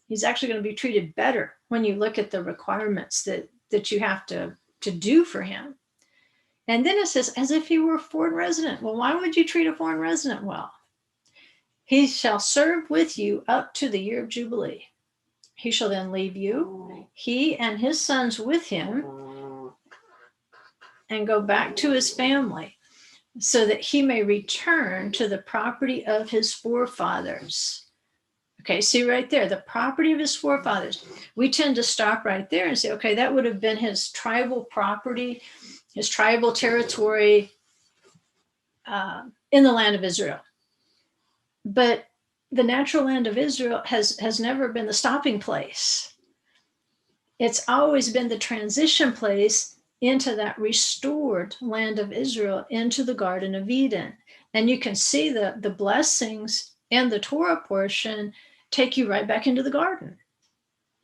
He's actually going to be treated better when you look at the requirements that you have to do for him. And then it says, as if he were a foreign resident. Well, why would you treat a foreign resident well? He shall serve with you up to the year of Jubilee. He shall then leave you, he and his sons with him, and go back to his family, so that he may return to the property of his forefathers. Okay, see right there, the property of his forefathers. We tend to stop right there and say, okay, that would have been his tribal property, his tribal territory in the land of Israel. But the natural land of Israel has never been the stopping place. It's always been the transition place into that restored land of Israel, into the Garden of Eden. And you can see the blessings and the Torah portion take you right back into the garden.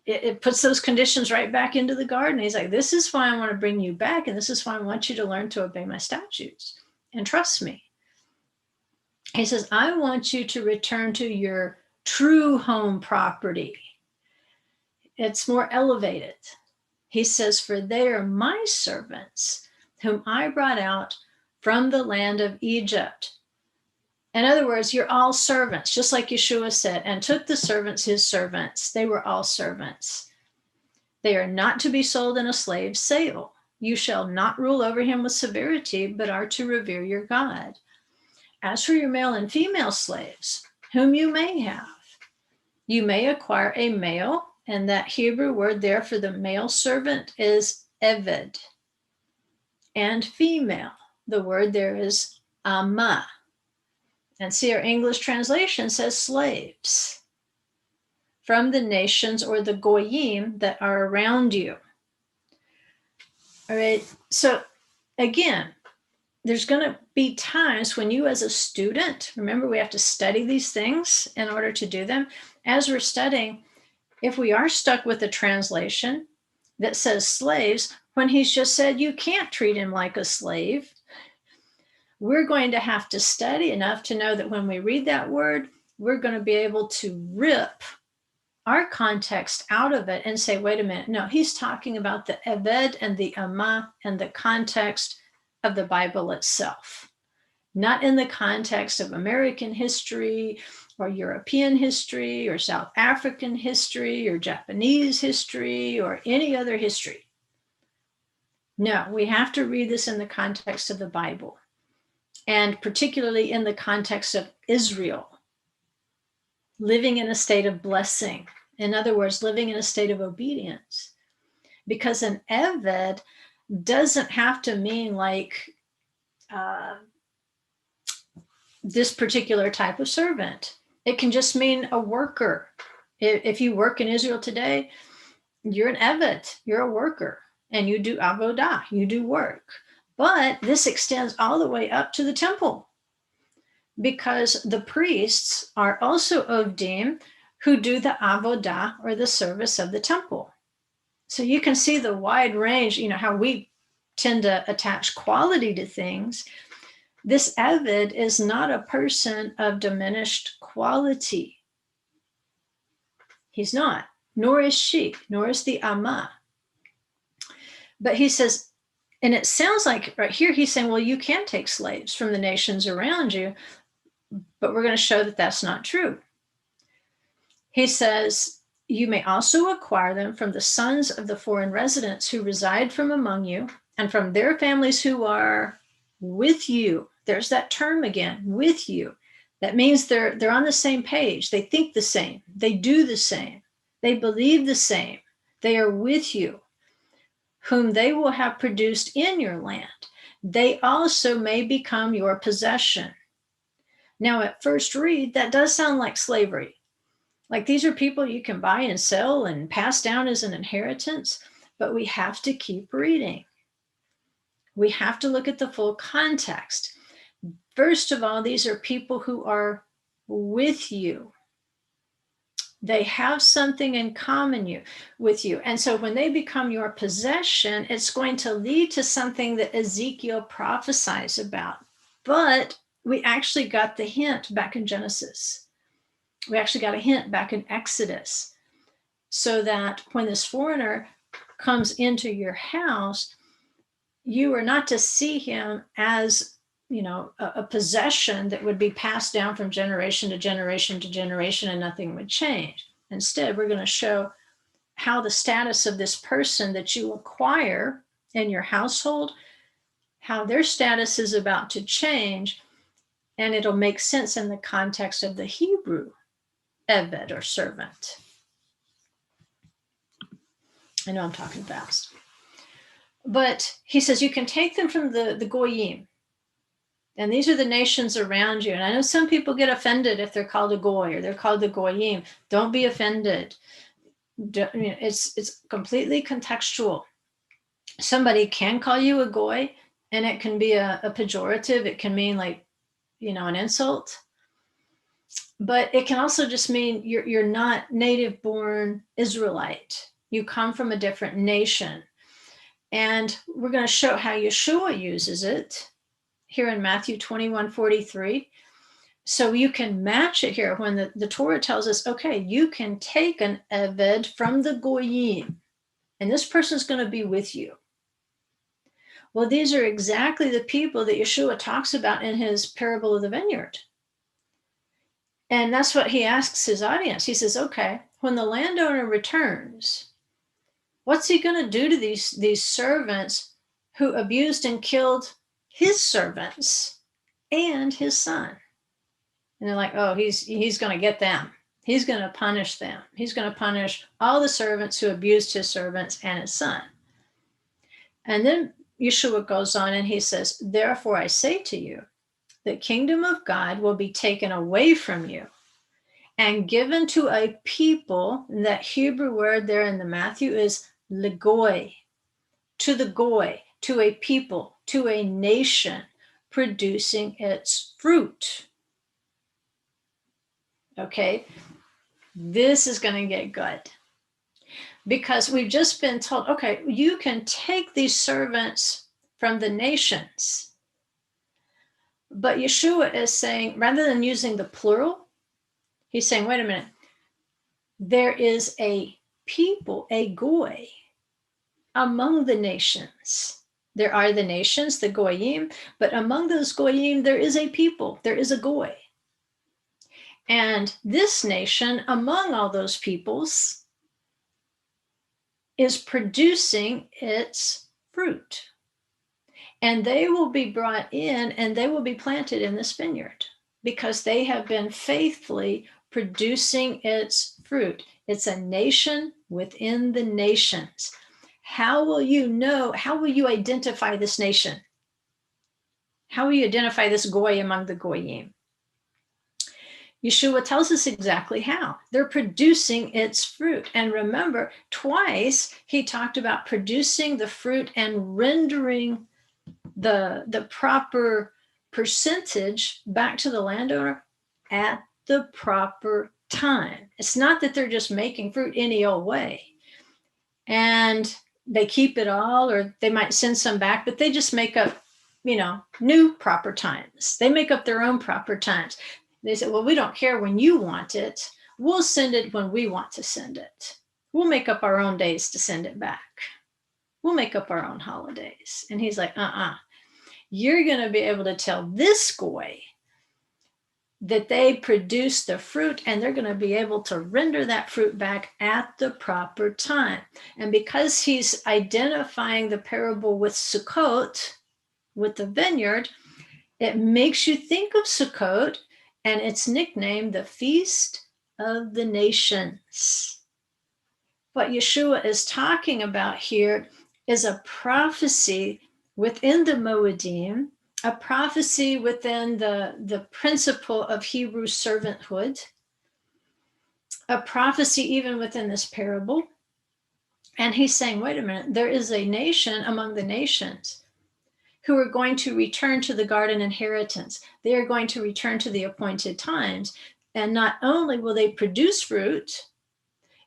It puts those conditions right back into the garden. He's like, this is why I want to bring you back, and this is why I want you to learn to obey my statutes and trust me. He says, I want you to return to your true home property. It's more elevated. He says, for they are my servants, whom I brought out from the land of Egypt. In other words, you're all servants, just like Yeshua said, and took the servants, his servants. They were all servants. They are not to be sold in a slave sale. You shall not rule over him with severity, but are to revere your God. As for your male and female slaves, whom you may have, you may acquire a male, and that Hebrew word there for the male servant is eved. And female, the word there is amah. And see, our English translation says slaves from the nations or the goyim that are around you. All right. So again, there's going to be times when you as a student, remember we have to study these things in order to do them. As we're studying, if we are stuck with a translation that says slaves, when he's just said you can't treat him like a slave, we're going to have to study enough to know that when we read that word, we're going to be able to rip our context out of it and say, wait a minute, no, he's talking about the eved and the amah and the context of the Bible itself, not in the context of American history or European history or South African history or Japanese history or any other history. No, we have to read this in the context of the Bible, and particularly in the context of Israel living in a state of blessing. In other words, living in a state of obedience. Because an Eved doesn't have to mean like this particular type of servant. It can just mean a worker. If you work in Israel today, you're an Eved, you're a worker, and you do avodah, you do work. But this extends all the way up to the temple, because the priests are also Ovdim who do the avodah, or the service of the temple. So you can see the wide range, how we tend to attach quality to things. This Eved is not a person of diminished quality. He's not, nor is she, nor is the Amma. But he says, and it sounds like right here, he's saying, well, you can take slaves from the nations around you, but we're going to show that that's not true. He says, you may also acquire them from the sons of the foreign residents who reside from among you, and from their families who are with you. There's that term again, with you. That means they're on the same page. They think the same. They do the same. They believe the same. They are with you, whom they will have produced in your land. They also may become your possession. Now, at first read, that does sound like slavery. Like these are people you can buy and sell and pass down as an inheritance, but we have to keep reading. We have to look at the full context. First of all, these are people who are with you. They have something in common with you. And so when they become your possession, it's going to lead to something that Ezekiel prophesies about. But we actually got the hint back in Genesis. We actually got a hint back in Exodus. So that when this foreigner comes into your house, you are not to see him as a possession that would be passed down from generation to generation to generation and nothing would change. Instead, we're going to show how the status of this person that you acquire in your household, how their status is about to change, and it'll make sense in the context of the Hebrew Eved, or servant. I know I'm talking fast. But he says you can take them from the Goyim. And these are the nations around you. And I know some people get offended if they're called a Goy or they're called the Goyim. Don't be offended. It's completely contextual. Somebody can call you a Goy, and it can be a pejorative. It can mean like, an insult. But it can also just mean you're not native-born Israelite. You come from a different nation. And we're going to show how Yeshua uses it here in Matthew 21:43. So you can match it here when the Torah tells us, okay, you can take an Eved from the Goyim, and this person's going to be with you. Well, these are exactly the people that Yeshua talks about in his parable of the vineyard. And that's what he asks his audience. He says, okay, when the landowner returns, what's he going to do to these servants who abused and killed his servants and his son? And they're like, oh, he's going to get them. He's going to punish them. He's going to punish all the servants who abused his servants and his son. And then Yeshua goes on and he says, therefore I say to you, the kingdom of God will be taken away from you and given to a people. And that Hebrew word there in the Matthew is legoy, to the goy, to a people, to a nation producing its fruit. Okay, this is going to get good, because we've just been told, okay, you can take these servants from the nations. But Yeshua is saying, rather than using the plural, he's saying, wait a minute, there is a people, a goy, among the nations. There are the nations, the goyim, but among those goyim, there is a people, there is a goy. And this nation, among all those peoples, is producing its fruit. And they will be brought in and they will be planted in this vineyard because they have been faithfully producing its fruit. It's a nation within the nations. How will you know? How will you identify this nation? How will you identify this goy among the goyim? Yeshua tells us exactly how. They're producing its fruit. And remember, twice he talked about producing the fruit and rendering the proper percentage back to the landowner at the proper time. It's not that they're just making fruit any old way and they keep it all, or they might send some back, but they just make up, new proper times. They make up their own proper times. They say, well, we don't care when you want it. We'll send it when we want to send it. We'll make up our own days to send it back. We'll make up our own holidays. And he's like, you're going to be able to tell this goy that they produce the fruit, and they're going to be able to render that fruit back at the proper time. And because he's identifying the parable with Sukkot, with the vineyard, it makes you think of Sukkot and its nickname, the Feast of the Nations. What Yeshua is talking about here is a prophecy within the Moedim, a prophecy within the principle of Hebrew servanthood, a prophecy even within this parable. And he's saying, wait a minute, there is a nation among the nations who are going to return to the garden inheritance. They are going to return to the appointed times. And not only will they produce fruit,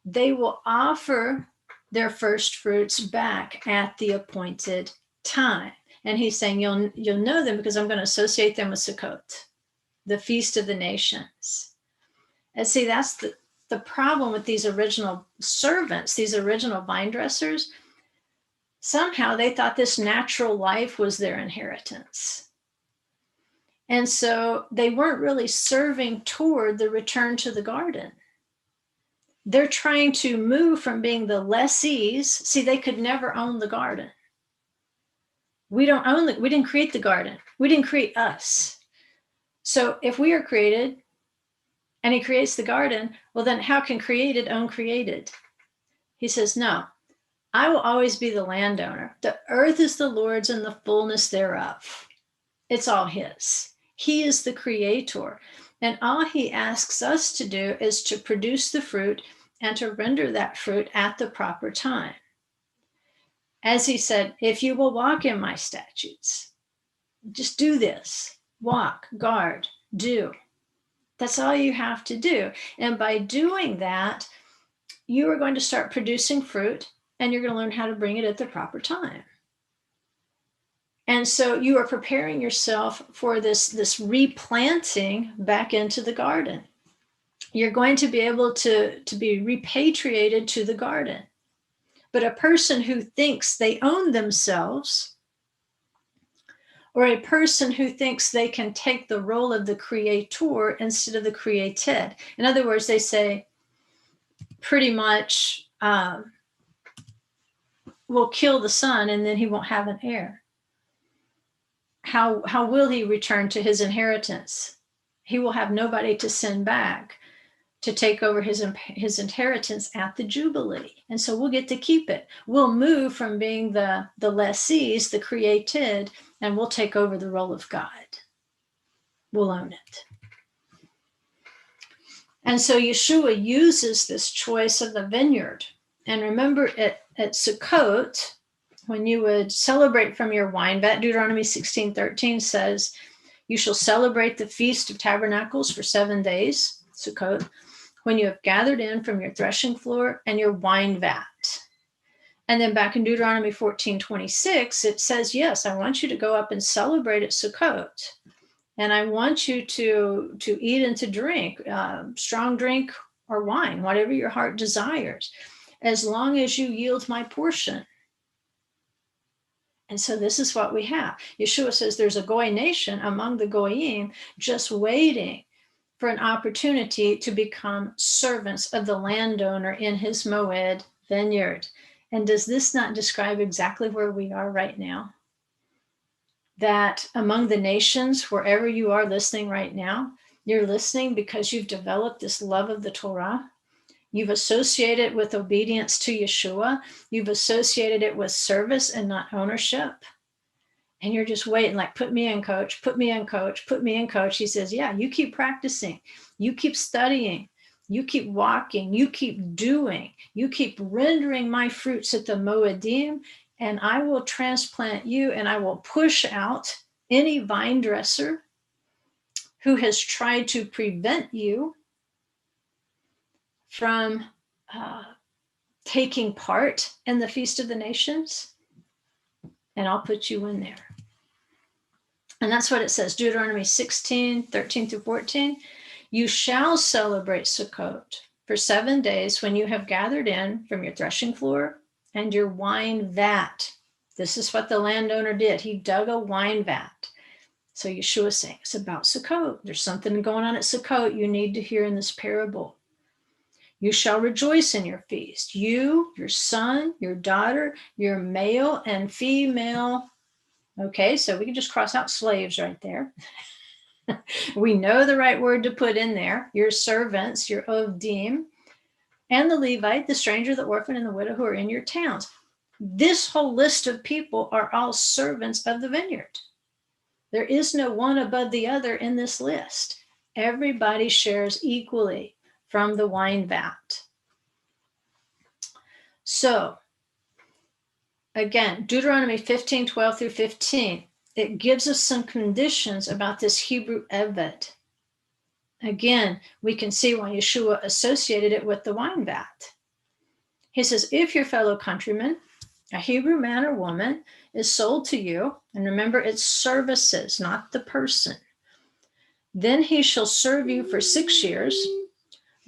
they will offer their first fruits back at the appointed time. And he's saying, you'll know them because I'm going to associate them with Sukkot, the Feast of the Nations. And see, that's the problem with these original servants, these original vine dressers. Somehow they thought this natural life was their inheritance. And so they weren't really serving toward the return to the garden. They're trying to move from being the lessees. See, they could never own the garden. We don't own it. We didn't create the garden. We didn't create us. So if we are created and he creates the garden, well, then how can created own created? He says, no, I will always be the landowner. The earth is the Lord's and the fullness thereof. It's all his. He is the creator. And all he asks us to do is to produce the fruit and to render that fruit at the proper time. As he said, if you will walk in my statutes, just do this, walk, guard, do. That's all you have to do. And by doing that, you are going to start producing fruit and you're going to learn how to bring it at the proper time. And so you are preparing yourself for this replanting back into the garden. You're going to be able to be repatriated to the garden. But a person who thinks they own themselves, or a person who thinks they can take the role of the creator instead of the created. In other words, they say pretty much, we'll kill the son and then he won't have an heir. How will he return to his inheritance? He will have nobody to send back to take over his inheritance at the Jubilee. And so we'll get to keep it. We'll move from being the lessees, the created, and we'll take over the role of God. We'll own it. And so Yeshua uses this choice of the vineyard. And remember at Sukkot, when you would celebrate from your wine vat, Deuteronomy 16:13 says, you shall celebrate the Feast of Tabernacles for 7 days, Sukkot, when you have gathered in from your threshing floor and your wine vat. And then back in Deuteronomy 14:26, it says, yes, I want you to go up and celebrate at Sukkot. And I want you to eat and to drink, strong drink or wine, whatever your heart desires, as long as you yield my portion. And so this is what we have. Yeshua says there's a Goy nation among the Goyim just waiting for an opportunity to become servants of the landowner in his Moed vineyard. And does this not describe exactly where we are right now? That among the nations, wherever you are listening right now, you're listening because you've developed this love of the Torah. You've associated it with obedience to Yeshua. You've associated it with service and not ownership. And you're just waiting, like, put me in, coach, put me in, coach, put me in, coach. He says, yeah, you keep practicing, you keep studying, you keep walking, you keep doing, you keep rendering my fruits at the Moedim, and I will transplant you, and I will push out any vine dresser who has tried to prevent you from taking part in the Feast of the Nations, and I'll put you in there. And that's what it says, Deuteronomy 16, 13 through 14. You shall celebrate Sukkot for 7 days when you have gathered in from your threshing floor and your wine vat. This is what the landowner did. He dug a wine vat. So Yeshua is saying, it's about Sukkot. There's something going on at Sukkot you need to hear in this parable. You shall rejoice in your feast. You, your son, your daughter, your male and female. Okay, so we can just cross out slaves right there. We know the right word to put in there. Your servants, your Ovdim, and the Levite, the stranger, the orphan, and the widow who are in your towns. This whole list of people are all servants of the vineyard. There is no one above the other in this list. Everybody shares equally from the wine vat. So, again, Deuteronomy 15, 12 through 15, it gives us some conditions about this Hebrew Eved. Again, we can see why Yeshua associated it with the wine vat. He says, if your fellow countryman, a Hebrew man or woman, is sold to you, and remember, it's services, not the person, then he shall serve you for 6 years,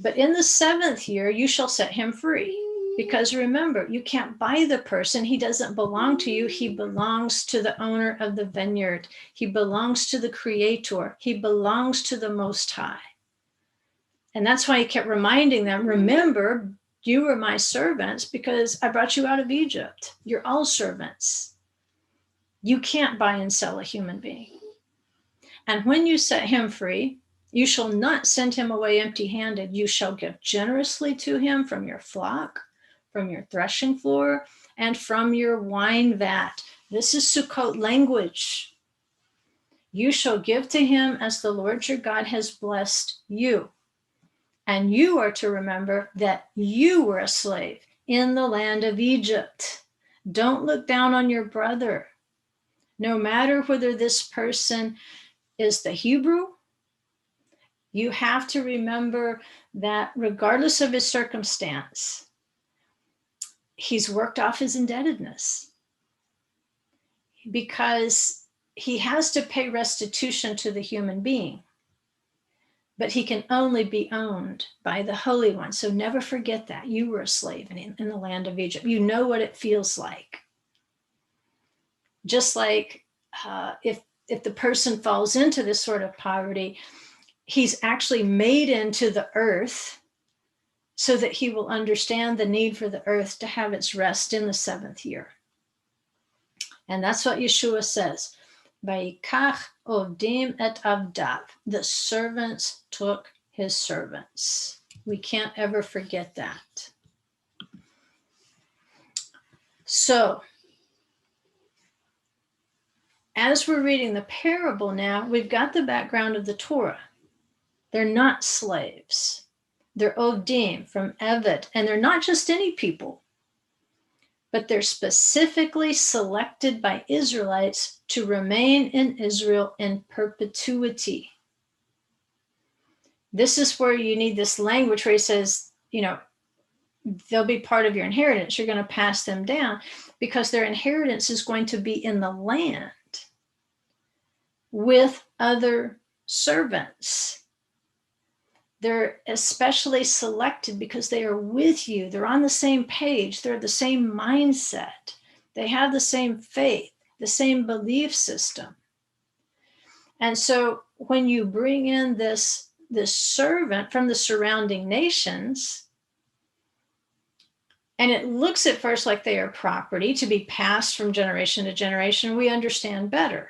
but in the 7th year you shall set him free. Because remember, you can't buy the person. He doesn't belong to you. He belongs to the owner of the vineyard. He belongs to the Creator. He belongs to the Most High. And that's why he kept reminding them, remember, you were my servants because I brought you out of Egypt. You're all servants. You can't buy and sell a human being. And when you set him free, you shall not send him away empty-handed. You shall give generously to him from your flock, from your threshing floor, and from your wine vat. This is Sukkot language. You shall give to him as the Lord your God has blessed you. And you are to remember that you were a slave in the land of Egypt. Don't look down on your brother. No matter whether this person is the Hebrew, you have to remember that regardless of his circumstance, he's worked off his indebtedness because he has to pay restitution to the human being, but he can only be owned by the Holy One. So never forget that. You were a slave in the land of Egypt. You know what it feels like. Just like if the person falls into this sort of poverty, he's actually made into the earth so that he will understand the need for the earth to have its rest in the 7th year. And that's what Yeshua says. Vayikach ovdim et avdav. The servants took his servants. We can't ever forget that. So, as we're reading the parable now, we've got the background of the Torah. They're not slaves. They're Ovdim from Eved, and they're not just any people, but they're specifically selected by Israelites to remain in Israel in perpetuity. This is where you need this language where he says, they'll be part of your inheritance. You're going to pass them down because their inheritance is going to be in the land with other servants. They're especially selected because they are with you. They're on the same page. They're the same mindset. They have the same faith, the same belief system. And so when you bring in this this servant from the surrounding nations. And it looks at first like they are property to be passed from generation to generation. We understand better.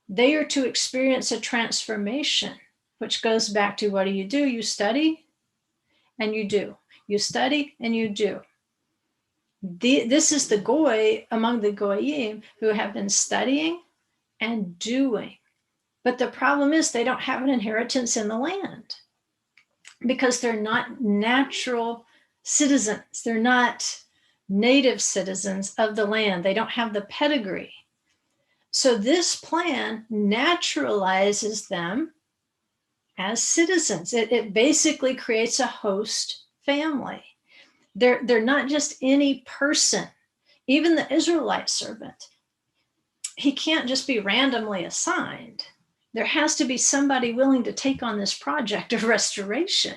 They are to experience a transformation, which goes back to what do? You study and you do. You study and you do. This is the goy among the goyim who have been studying and doing. But the problem is they don't have an inheritance in the land because they're not natural citizens. They're not native citizens of the land. They don't have the pedigree. So this plan naturalizes them as citizens. It basically creates a host family. They're not just any person. Even the Israelite servant, he can't just be randomly assigned. There has to be somebody willing to take on this project of restoration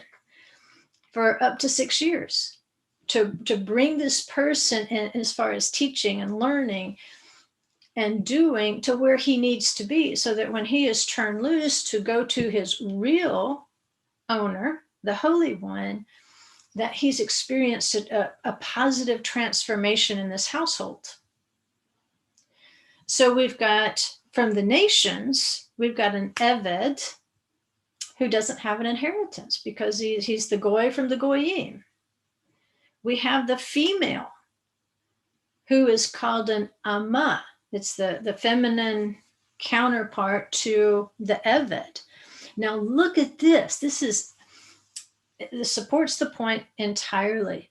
for up to 6 years to bring this person in, as far as teaching and learning and doing, to where he needs to be, so that when he is turned loose to go to his real owner, the Holy One, that he's experienced a positive transformation in this household. So we've got, from the nations, we've got an Eved who doesn't have an inheritance because he's the goy from the goyim. We have the female who is called an Amma. It's the feminine counterpart to the Eved. Now look at this. This supports the point entirely.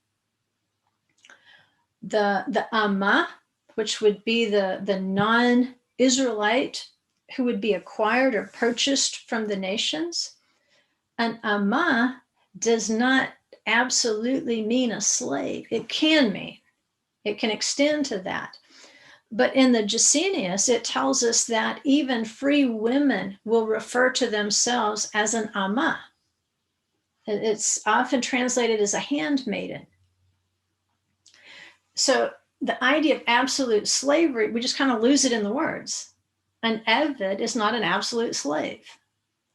The Amma, which would be the non-Israelite who would be acquired or purchased from the nations. An Amma does not absolutely mean a slave. It can mean. It can extend to that. But in the Gesenius, it tells us that even free women will refer to themselves as an Amma. It's often translated as a handmaiden. So the idea of absolute slavery, we just kind of lose it in the words. An Eved is not an absolute slave.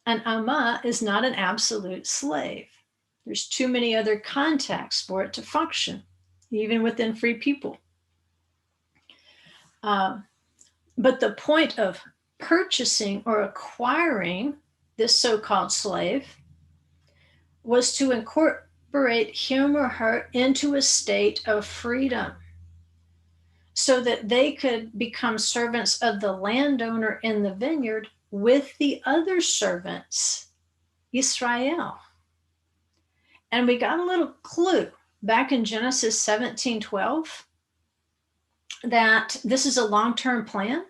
An Amma is not an absolute slave. There's too many other contexts for it to function, even within free people. But the point of purchasing or acquiring this so-called slave was to incorporate him or her into a state of freedom so that they could become servants of the landowner in the vineyard with the other servants, Israel. And we got a little clue back in Genesis 17:12 that this is a long-term plan.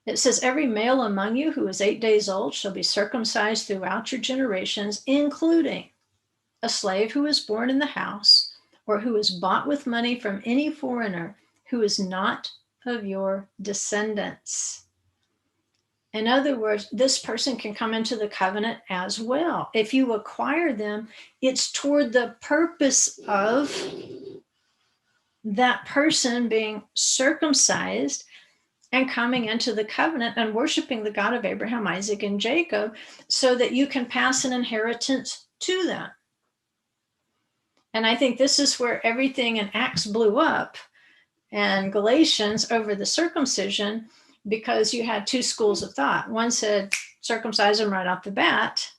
It says, every male among you who is 8 days old shall be circumcised throughout your generations, including a slave who is born in the house or who is bought with money from any foreigner who is not of your descendants. In other words, this person can come into the covenant as well. If you acquire them, it's toward the purpose of that person being circumcised and coming into the covenant and worshiping the God of Abraham, Isaac, and Jacob, so that you can pass an inheritance to them. And I think this is where everything in Acts blew up and Galatians over the circumcision, because you had two schools of thought. One said, circumcise them right off the bat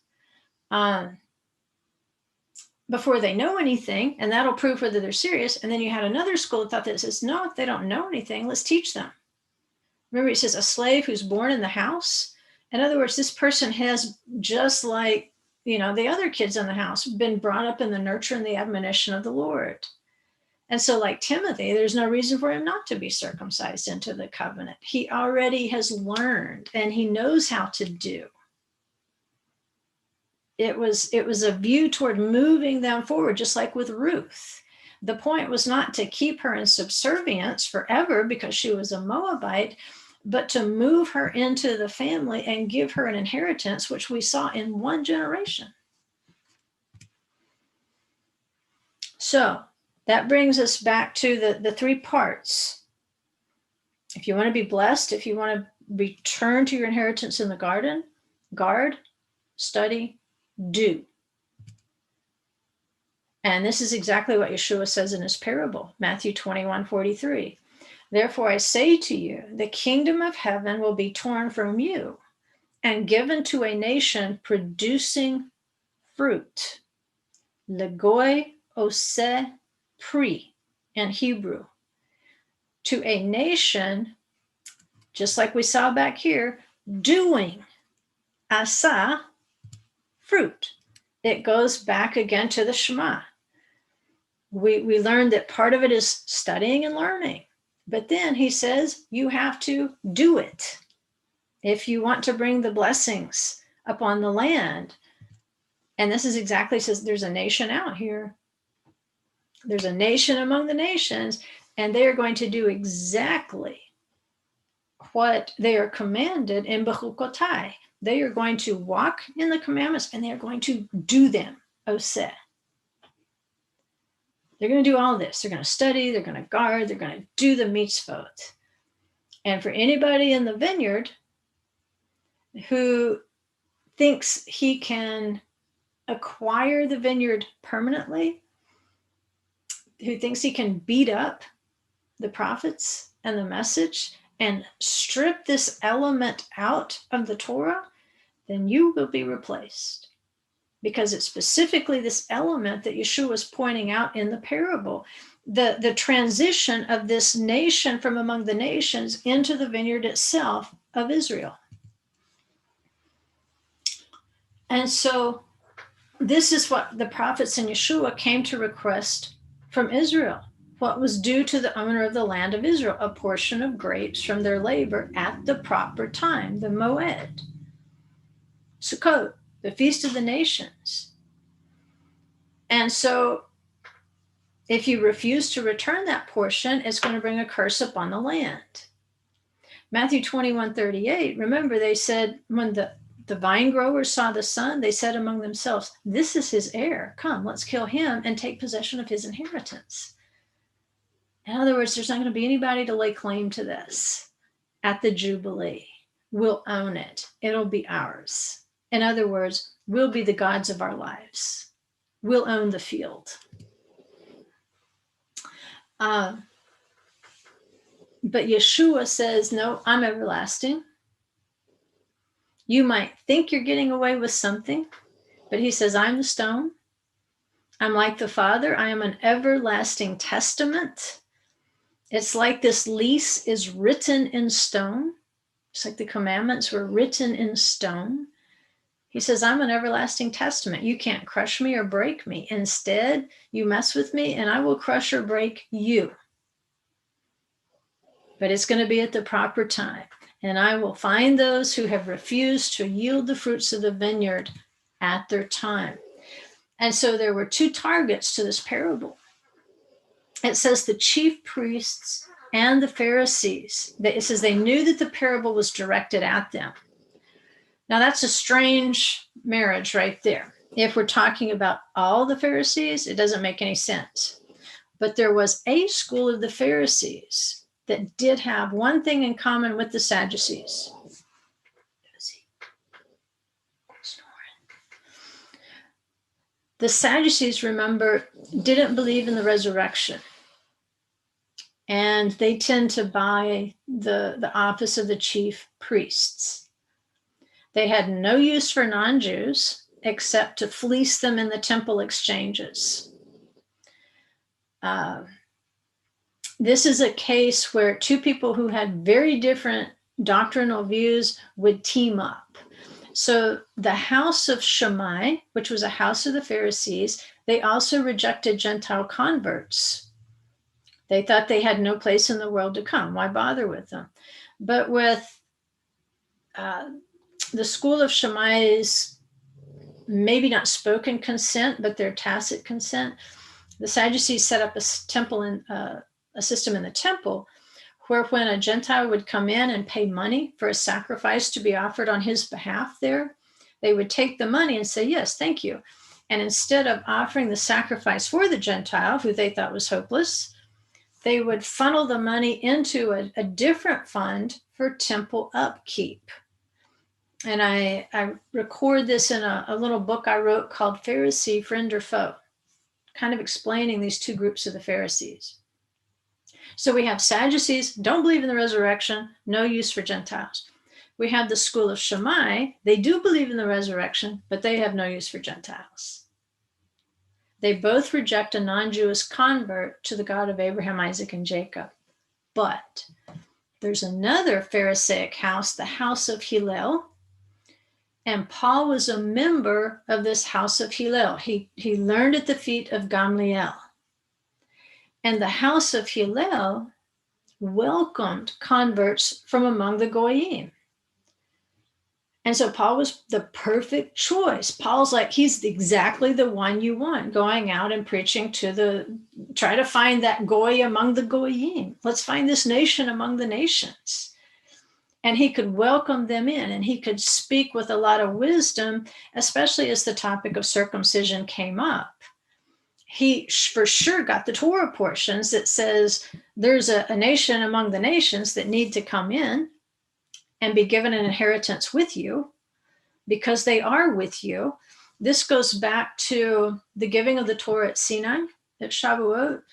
before they know anything, and that'll prove whether they're serious. And then you had another school of thought that says, no, if they don't know anything, let's teach them. Remember, it says a slave who's born in the house. In other words, this person has, just like, the other kids in the house, been brought up in the nurture and the admonition of the Lord. And so, like Timothy, there's no reason for him not to be circumcised into the covenant. He already has learned and he knows how to do. It was a view toward moving them forward, just like with Ruth. The point was not to keep her in subservience forever because she was a Moabite, but to move her into the family and give her an inheritance, which we saw in one generation. So that brings us back to the three parts. If you want to be blessed, if you want to return to your inheritance in the garden, guard, study, do. And this is exactly what Yeshua says in his parable, Matthew 21:43. Therefore I say to you, the kingdom of heaven will be torn from you and given to a nation producing fruit. Legoi ose pri in Hebrew. To a nation, just like we saw back here, doing asa, fruit. It goes back again to the Shema. We learned that part of it is studying and learning. But then he says you have to do it. If you want to bring the blessings upon the land. And this is exactly, says there's a nation out here. There's a nation among the nations, and they are going to do exactly what they are commanded in Bechukotai. They are going to walk in the commandments, and they are going to do them, Oseh. They're going to do all this. They're going to study, they're going to guard, they're going to do the mitzvot. And for anybody in the vineyard who thinks he can acquire the vineyard permanently, who thinks he can beat up the prophets and the message and strip this element out of the Torah, then you will be replaced. Because it's specifically this element that Yeshua is pointing out in the parable, the transition of this nation from among the nations into the vineyard itself of Israel. And so this is what the prophets and Yeshua came to request from Israel. What was due to the owner of the land of Israel, a portion of grapes from their labor at the proper time, the Moed, Sukkot, the Feast of the Nations. And so if you refuse to return that portion, it's going to bring a curse upon the land. Matthew 21:38, remember they said when the vine growers saw the son, they said among themselves, this is his heir. Come, let's kill him and take possession of his inheritance. In other words, there's not going to be anybody to lay claim to this at the Jubilee. We'll own it. It'll be ours. In other words, we'll be the gods of our lives. We'll own the field. But Yeshua says, no, I'm everlasting. You might think you're getting away with something, but he says, I'm the stone. I'm like the Father. I am an everlasting testament. It's like this lease is written in stone. It's like the commandments were written in stone. He says, I'm an everlasting testament. You can't crush me or break me. Instead, you mess with me and I will crush or break you. But it's going to be at the proper time. And I will find those who have refused to yield the fruits of the vineyard at their time. And so there were two targets to this parable. It says the chief priests and the Pharisees. It says they knew that the parable was directed at them. Now that's a strange marriage right there. If we're talking about all the Pharisees, it doesn't make any sense. But there was a school of the Pharisees that did have one thing in common with the Sadducees. The Sadducees, remember, didn't believe in the resurrection. And they tend to buy the office of the chief priests. They had no use for non-Jews except to fleece them in the temple exchanges. This is a case where two people who had very different doctrinal views would team up. So the house of Shammai, which was a house of the Pharisees, they also rejected Gentile converts. They thought they had no place in the world to come. Why bother with them? But with the school of Shammai's maybe not spoken consent, but their tacit consent, the Sadducees set up a temple in a system in the temple where when a Gentile would come in and pay money for a sacrifice to be offered on his behalf there, they would take the money and say, yes, thank you. And instead of offering the sacrifice for the Gentile, who they thought was hopeless, they would funnel the money into a different fund for temple upkeep. And I record this in a little book I wrote called Pharisee, Friend or Foe, kind of explaining these two groups of the Pharisees. So we have Sadducees, don't believe in the resurrection, no use for Gentiles. We have the school of Shammai, they do believe in the resurrection, but they have no use for Gentiles. They both reject a non-Jewish convert to the God of Abraham, Isaac, and Jacob. But there's another Pharisaic house, the house of Hillel, and Paul was a member of this house of Hillel. He learned at the feet of Gamliel. And the house of Hillel welcomed converts from among the Goyim. And so Paul was the perfect choice. Paul's like, he's exactly the one you want, going out and preaching try to find that Goy among the Goyim. Let's find this nation among the nations. And he could welcome them in, and he could speak with a lot of wisdom, especially as the topic of circumcision came up. He for sure got the Torah portions that says there's a nation among the nations that need to come in and be given an inheritance with you because they are with you. This goes back to the giving of the Torah at Sinai, at Shavuot.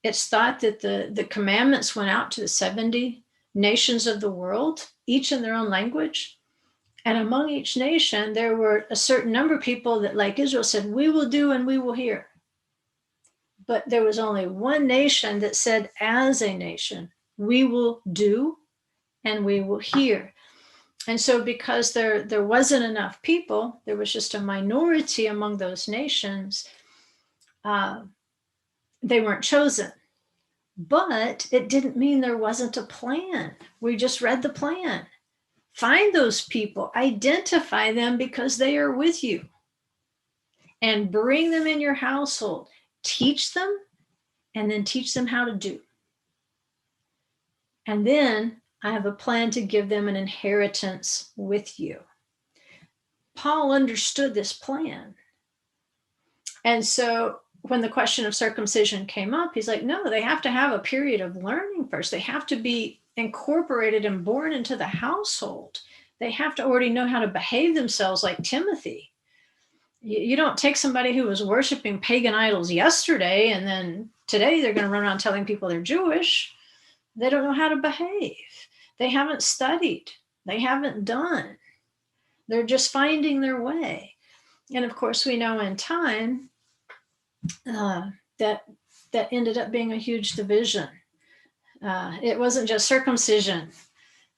It's thought that the commandments went out to the 70 nations of the world, each in their own language. And among each nation, there were a certain number of people that, like Israel, said, we will do and we will hear. But there was only one nation that said, as a nation, we will do and we will hear. And so because there wasn't enough people, there was just a minority among those nations, they weren't chosen. But it didn't mean there wasn't a plan. We just read the plan. Find those people, identify them because they are with you, and bring them in your household. Teach them, and then teach them how to do. And then I have a plan to give them an inheritance with you. Paul understood this plan. And so when the question of circumcision came up, he's like, no, they have to have a period of learning first. They have to be incorporated and born into the household. They have to already know how to behave themselves like Timothy. You don't take somebody who was worshiping pagan idols yesterday and then today they're going to run around telling people they're Jewish. They don't know how to behave. They haven't studied. They haven't done. They're just finding their way. And of course, we know in time that ended up being a huge division. It wasn't just circumcision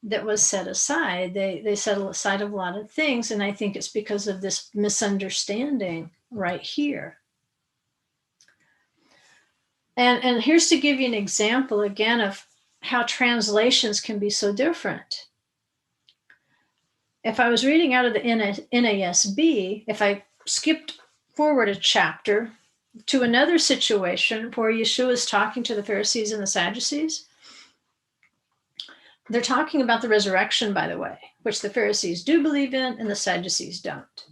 that was set aside. They set aside a lot of things. And I think it's because of this misunderstanding right here. And here's to give you an example again of how translations can be so different. If I was reading out of the NASB, if I skipped forward a chapter to another situation where Yeshua is talking to the Pharisees and the Sadducees, they're talking about the resurrection, by the way, which the Pharisees do believe in and the Sadducees don't.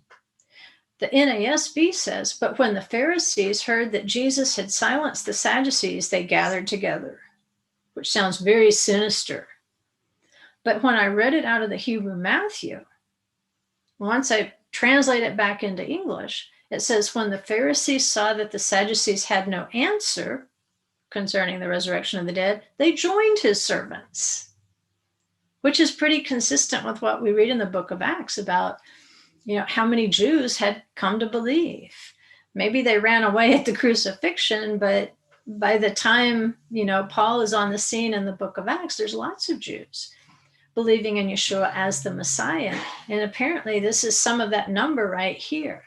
The NASB says, but when the Pharisees heard that Jesus had silenced the Sadducees, they gathered together, which sounds very sinister. But when I read it out of the Hebrew Matthew, once I translate it back into English, it says, when the Pharisees saw that the Sadducees had no answer concerning the resurrection of the dead, they joined his servants, which is pretty consistent with what we read in the book of Acts about, how many Jews had come to believe. Maybe they ran away at the crucifixion, but by the time, Paul is on the scene in the book of Acts, there's lots of Jews believing in Yeshua as the Messiah. And apparently this is some of that number right here.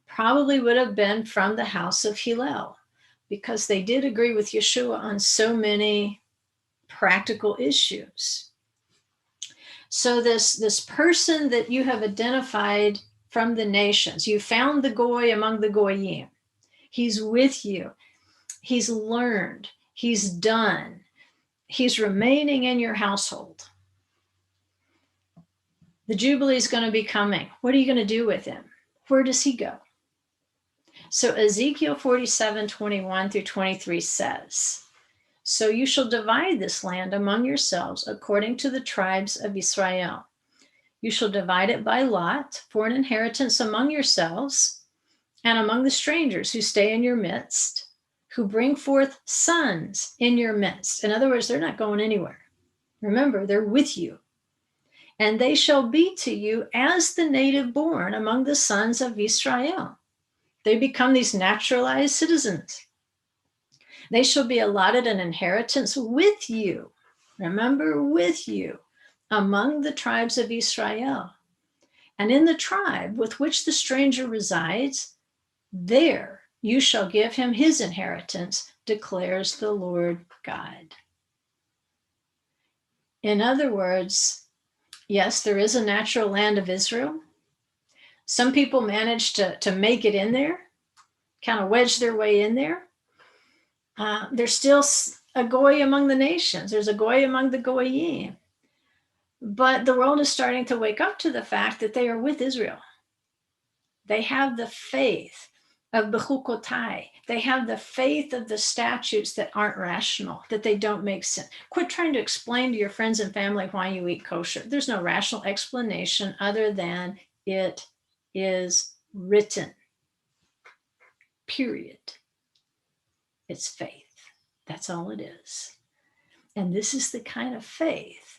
Probably would have been from the house of Hillel, because they did agree with Yeshua on so many practical issues. So this person that you have identified from the nations, you found the Goy among the Goyim. He's with you. He's learned. He's done. He's remaining in your household. The Jubilee is going to be coming. What are you going to do with him? Where does he go? So Ezekiel 47:21 through 23 says, so you shall divide this land among yourselves according to the tribes of Israel. You shall divide it by lot for an inheritance among yourselves and among the strangers who stay in your midst, who bring forth sons in your midst. In other words, they're not going anywhere. Remember, they're with you. And they shall be to you as the native born among the sons of Israel. They become these naturalized citizens. They shall be allotted an inheritance with you. Remember, with you, among the tribes of Israel. And in the tribe with which the stranger resides, there you shall give him his inheritance, declares the Lord God. In other words, yes, there is a natural land of Israel. Some people manage to make it in there, kind of wedge their way in there. There's still a goy among the nations. There's a goy among the goyim. But the world is starting to wake up to the fact that they are with Israel. They have the faith of bechukotai. They have the faith of the statutes that aren't rational, that they don't make sense. Quit trying to explain to your friends and family why you eat kosher. There's no rational explanation other than it is written. Period. It's faith. That's all it is. And this is the kind of faith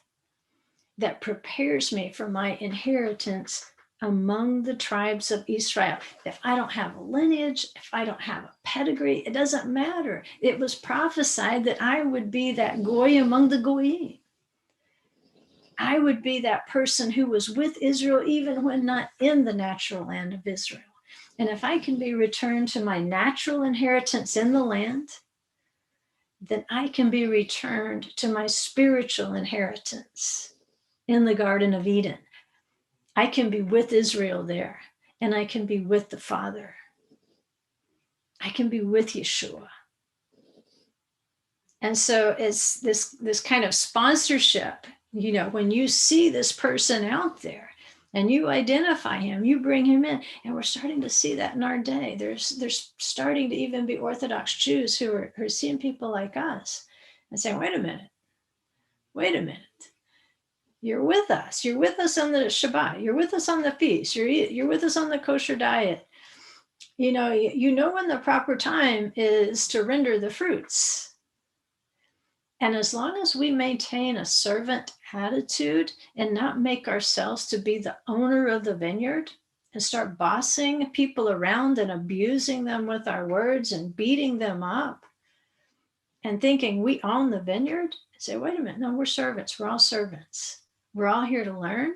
that prepares me for my inheritance among the tribes of Israel. If I don't have a lineage, if I don't have a pedigree, it doesn't matter. It was prophesied that I would be that goy among the goyim. I would be that person who was with Israel even when not in the natural land of Israel. And if I can be returned to my natural inheritance in the land, then I can be returned to my spiritual inheritance in the Garden of Eden. I can be with Israel there, and I can be with the Father. I can be with Yeshua. And so it's this kind of sponsorship, when you see this person out there and you identify him, you bring him in. And we're starting to see that in our day. There's starting to even be Orthodox Jews who are seeing people like us and saying, wait a minute. You're with us. You're with us on the Shabbat. You're with us on the feast. You're with us on the kosher diet. You know when the proper time is to render the fruits. And as long as we maintain a servant attitude and not make ourselves to be the owner of the vineyard and start bossing people around and abusing them with our words and beating them up and thinking we own the vineyard, say, wait a minute, no, we're servants. We're all servants. We're all here to learn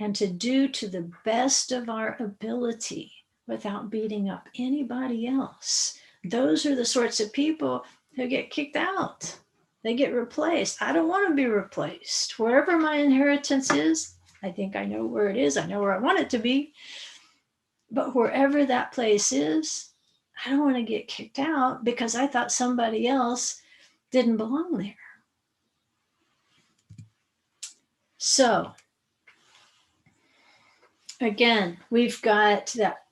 and to do to the best of our ability without beating up anybody else. Those are the sorts of people who get kicked out. They get replaced. I don't want to be replaced. Wherever my inheritance is, I think I know where it is. I know where I want it to be. But wherever that place is, I don't want to get kicked out because I thought somebody else didn't belong there. So, again, we've got that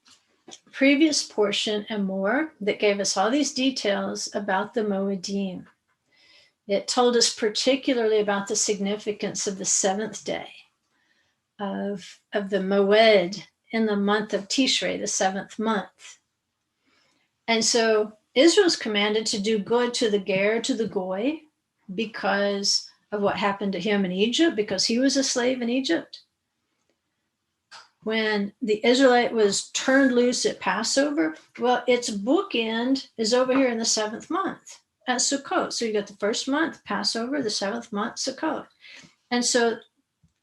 previous portion and more that gave us all these details about the Moedim. It told us particularly about the significance of the seventh day of the Moed in the month of Tishrei, the seventh month. And so Israel's commanded to do good to the Ger, to the Goy, because of what happened to him in Egypt, because he was a slave in Egypt. When the Israelite was turned loose at Passover, well, its bookend is over here in the seventh month at Sukkot. So you got the first month, Passover, the seventh month, Sukkot. And so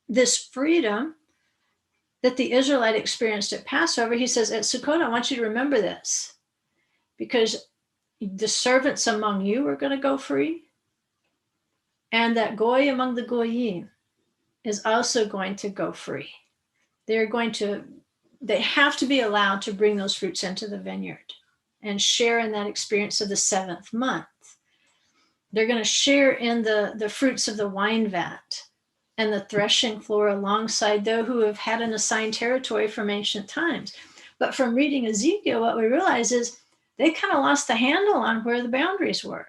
this freedom that the Israelite experienced at Passover, he says, at Sukkot, I want you to remember this, because the servants among you are going to go free. And that Goy among the Goyim is also going to go free. They have to be allowed to bring those fruits into the vineyard and share in that experience of the seventh month. They're going to share in the fruits of the wine vat and the threshing floor alongside those who have had an assigned territory from ancient times. But from reading Ezekiel, what we realize is they kind of lost the handle on where the boundaries were.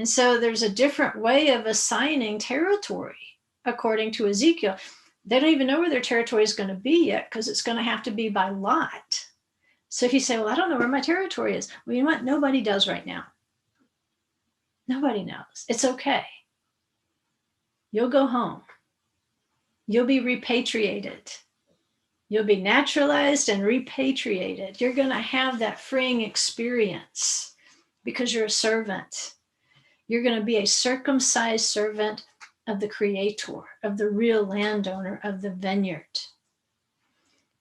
And so there's a different way of assigning territory according to Ezekiel. They don't even know where their territory is going to be yet, because it's going to have to be by lot. So if you say, well, I don't know where my territory is. Well, you know what? Nobody does right now. Nobody knows. It's okay. You'll go home. You'll be repatriated. You'll be naturalized and repatriated. You're going to have that freeing experience because you're a servant. You're going to be a circumcised servant of the Creator, of the real landowner of the vineyard.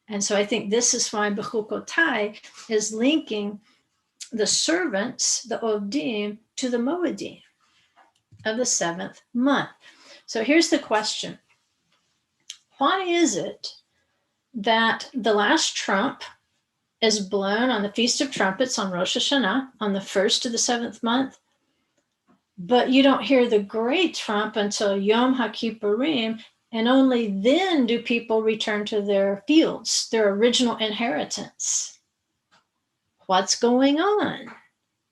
And so I think this is why Bechukotai is linking the servants, the Odim, to the Moedim of the 7th month. So here's the question. Why is it that the last trump is blown on the Feast of Trumpets on Rosh Hashanah on the 1st of the 7th month, but you don't hear the great trump until Yom HaKippurim, and only then do people return to their fields, their original inheritance? What's going on?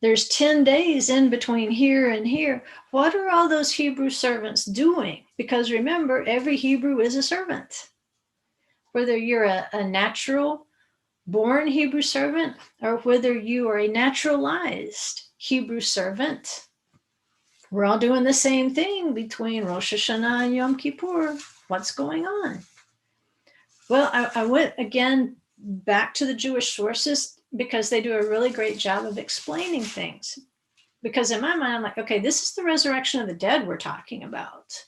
There's 10 days in between here and here. What are all those Hebrew servants doing? Because remember, every Hebrew is a servant. Whether you're a natural born Hebrew servant or whether you are a naturalized Hebrew servant, we're all doing the same thing between Rosh Hashanah and Yom Kippur. What's going on? Well, I went again back to the Jewish sources because they do a really great job of explaining things. Because in my mind, I'm like, okay, this is the resurrection of the dead we're talking about.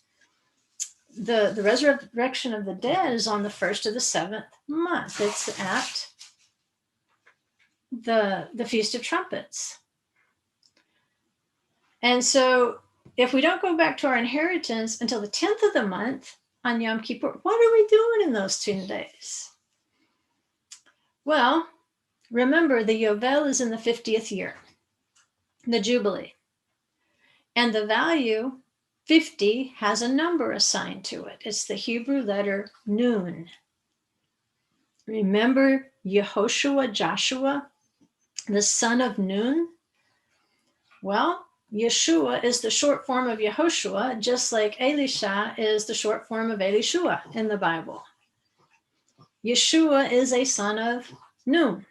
The resurrection of the dead is on the 1st of the 7th month. It's at the Feast of Trumpets. And so if we don't go back to our inheritance until the 10th of the month on Yom Kippur, what are we doing in those 2 days? Well, remember, the Yovel is in the 50th year, the Jubilee. And the value 50 has a number assigned to it. It's the Hebrew letter Nun. Remember Yehoshua, Joshua, the son of Nun? Well, Yeshua is the short form of Yehoshua, just like Elisha is the short form of Elishua in the Bible. Yeshua is a son of Nun.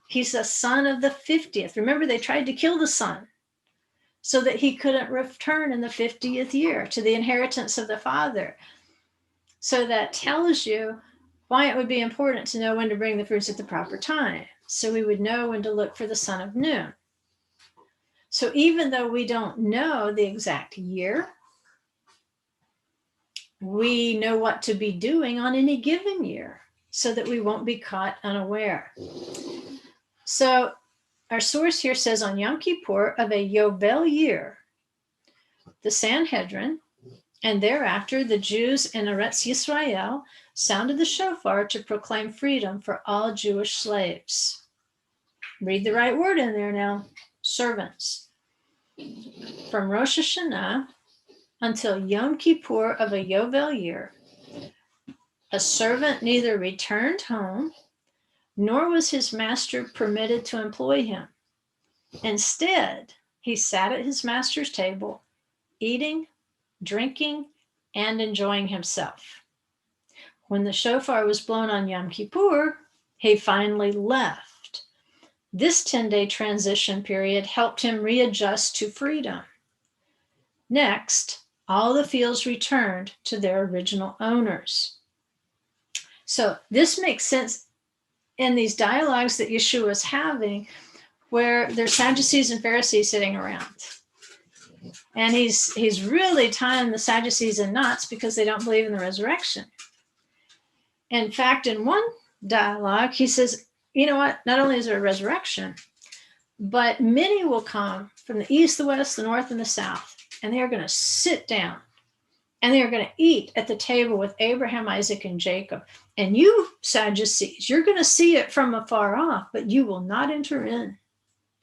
He's a son of the 50th. Remember, they tried to kill the son so that he couldn't return in the 50th year to the inheritance of the Father. So that tells you why it would be important to know when to bring the fruits at the proper time. So we would know when to look for the son of Nun. So even though we don't know the exact year, we know what to be doing on any given year so that we won't be caught unaware. So our source here says on Yom Kippur of a Yovel year, the Sanhedrin, and thereafter the Jews in Eretz Yisrael sounded the shofar to proclaim freedom for all Jewish slaves. Read the right word in there now, servants. From Rosh Hashanah until Yom Kippur of a Yovel year, a servant neither returned home, nor was his master permitted to employ him. Instead, he sat at his master's table, eating, drinking, and enjoying himself. When the shofar was blown on Yom Kippur, he finally left. This 10-day transition period helped him readjust to freedom. Next, all the fields returned to their original owners. So this makes sense in these dialogues that Yeshua is having, where there's Sadducees and Pharisees sitting around. And he's really tying the Sadducees in knots because they don't believe in the resurrection. In fact, in one dialogue, he says, you know what? Not only is there a resurrection, but many will come from the east, the west, the north, and the south, and they are going to sit down and they are going to eat at the table with Abraham, Isaac, and Jacob. And you, Sadducees, you're going to see it from afar off, but you will not enter in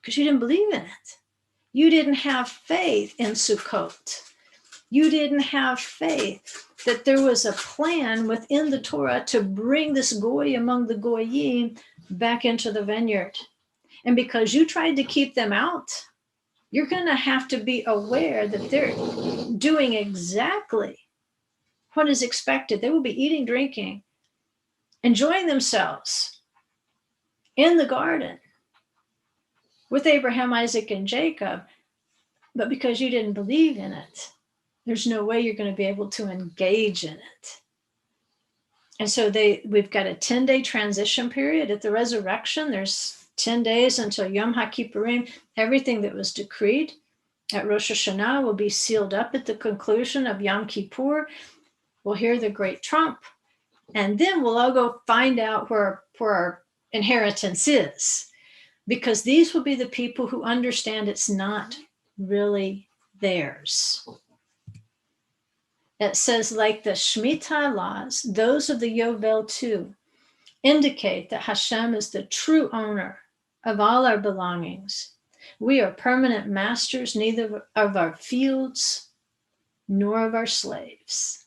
because you didn't believe in it. You didn't have faith in Sukkot. You didn't have faith that there was a plan within the Torah to bring this goy among the goyim back into the vineyard. And because you tried to keep them out, you're going to have to be aware that they're doing exactly what is expected. They will be eating, drinking, enjoying themselves in the garden with Abraham, Isaac, and Jacob. But because you didn't believe in it, there's no way you're going to be able to engage in it. And so we've got a 10-day transition period. At the resurrection, there's 10 days until Yom HaKippurim. Everything that was decreed at Rosh Hashanah will be sealed up at the conclusion of Yom Kippur. We'll hear the great trump, and then we'll all go find out where our inheritance is, because these will be the people who understand it's not really theirs. It says, like the Shemitah laws, those of the Yovel too indicate that Hashem is the true owner of all our belongings. We are permanent masters, neither of our fields nor of our slaves.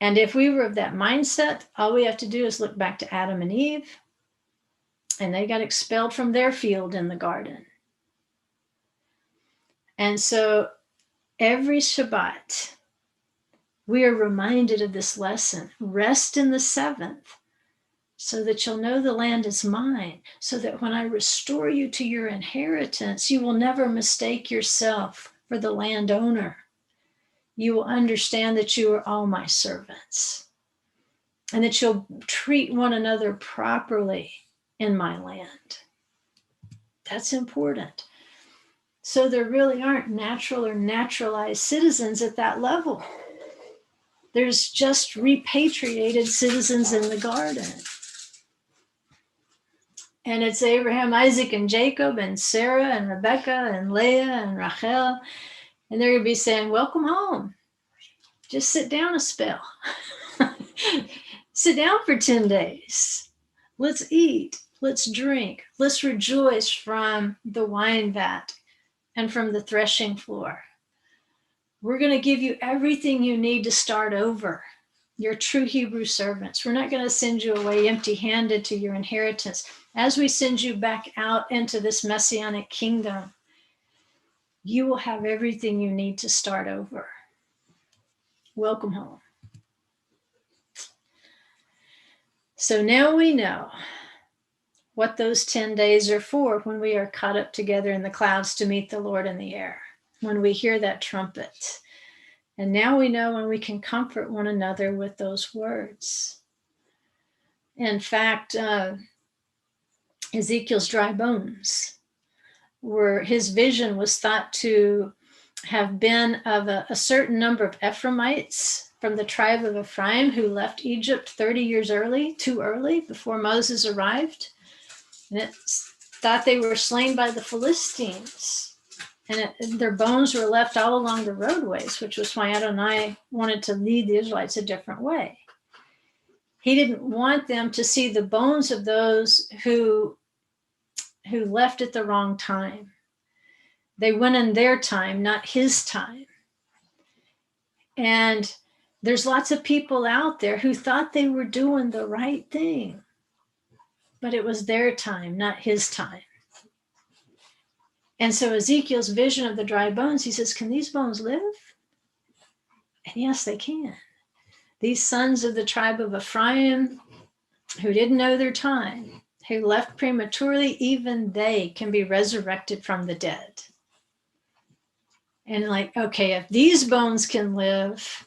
And if we were of that mindset, all we have to do is look back to Adam and Eve, and they got expelled from their field in the garden. And so every Shabbat, we are reminded of this lesson. Rest in the seventh, so that you'll know the land is mine, so that when I restore you to your inheritance, you will never mistake yourself for the landowner. You will understand that you are all my servants, and that you'll treat one another properly in my land. That's important. So there really aren't natural or naturalized citizens at that level. There's just repatriated citizens in the garden. And it's Abraham, Isaac, and Jacob, and Sarah, and Rebecca, and Leah, and Rachel. And they're going to be saying, welcome home. Just sit down a spell. Sit down for 10 days. Let's eat. Let's drink. Let's rejoice from the wine vat and from the threshing floor. We're going to give you everything you need to start over. You're true Hebrew servants. We're not going to send you away empty-handed to your inheritance. As we send you back out into this messianic kingdom, you will have everything you need to start over. Welcome home. So now we know what those 10 days are for when we are caught up together in the clouds to meet the Lord in the air, when we hear that trumpet. And now we know when we can comfort one another with those words. In fact, Ezekiel's dry bones, where his vision was thought to have been of a certain number of Ephraimites from the tribe of Ephraim who left Egypt 30 years too early, before Moses arrived. And it's thought they were slain by the Philistines. And their bones were left all along the roadways, which was why Adonai wanted to lead the Israelites a different way. He didn't want them to see the bones of those who left at the wrong time. They went in their time, not his time. And there's lots of people out there who thought they were doing the right thing, but it was their time, not his time. And so Ezekiel's vision of the dry bones, he says, can these bones live? And yes, they can. These sons of the tribe of Ephraim who didn't know their time, who left prematurely, even they can be resurrected from the dead. And like, okay, if these bones can live,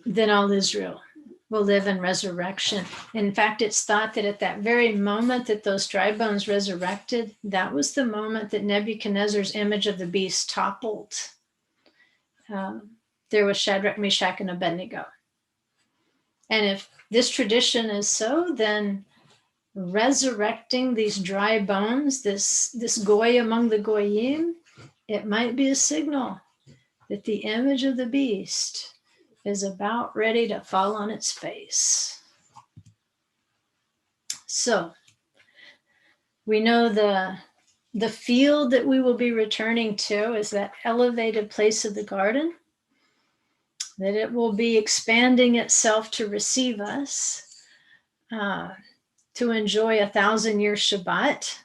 then all Israel will live in resurrection. In fact, it's thought that at that very moment that those dry bones resurrected, that was the moment that Nebuchadnezzar's image of the beast toppled. There was Shadrach, Meshach, and Abednego. And if this tradition is so, then resurrecting these dry bones, this goy among the goyim, it might be a signal that the image of the beast is about ready to fall on its face. So we know the field that we will be returning to is that elevated place of the garden, that it will be expanding itself to receive us, to enjoy 1,000-year Shabbat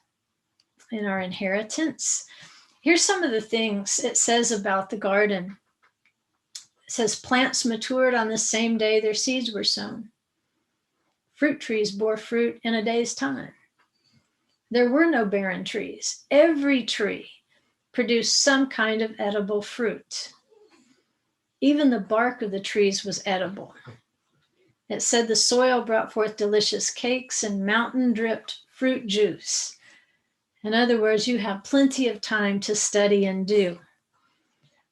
in our inheritance. Here's some of the things it says about the garden says plants matured on the same day their seeds were sown. Fruit trees bore fruit in a day's time. There were no barren trees. Every tree produced some kind of edible fruit. Even the bark of the trees was edible. It said the soil brought forth delicious cakes and mountain dripped fruit juice. In other words, you have plenty of time to study and do.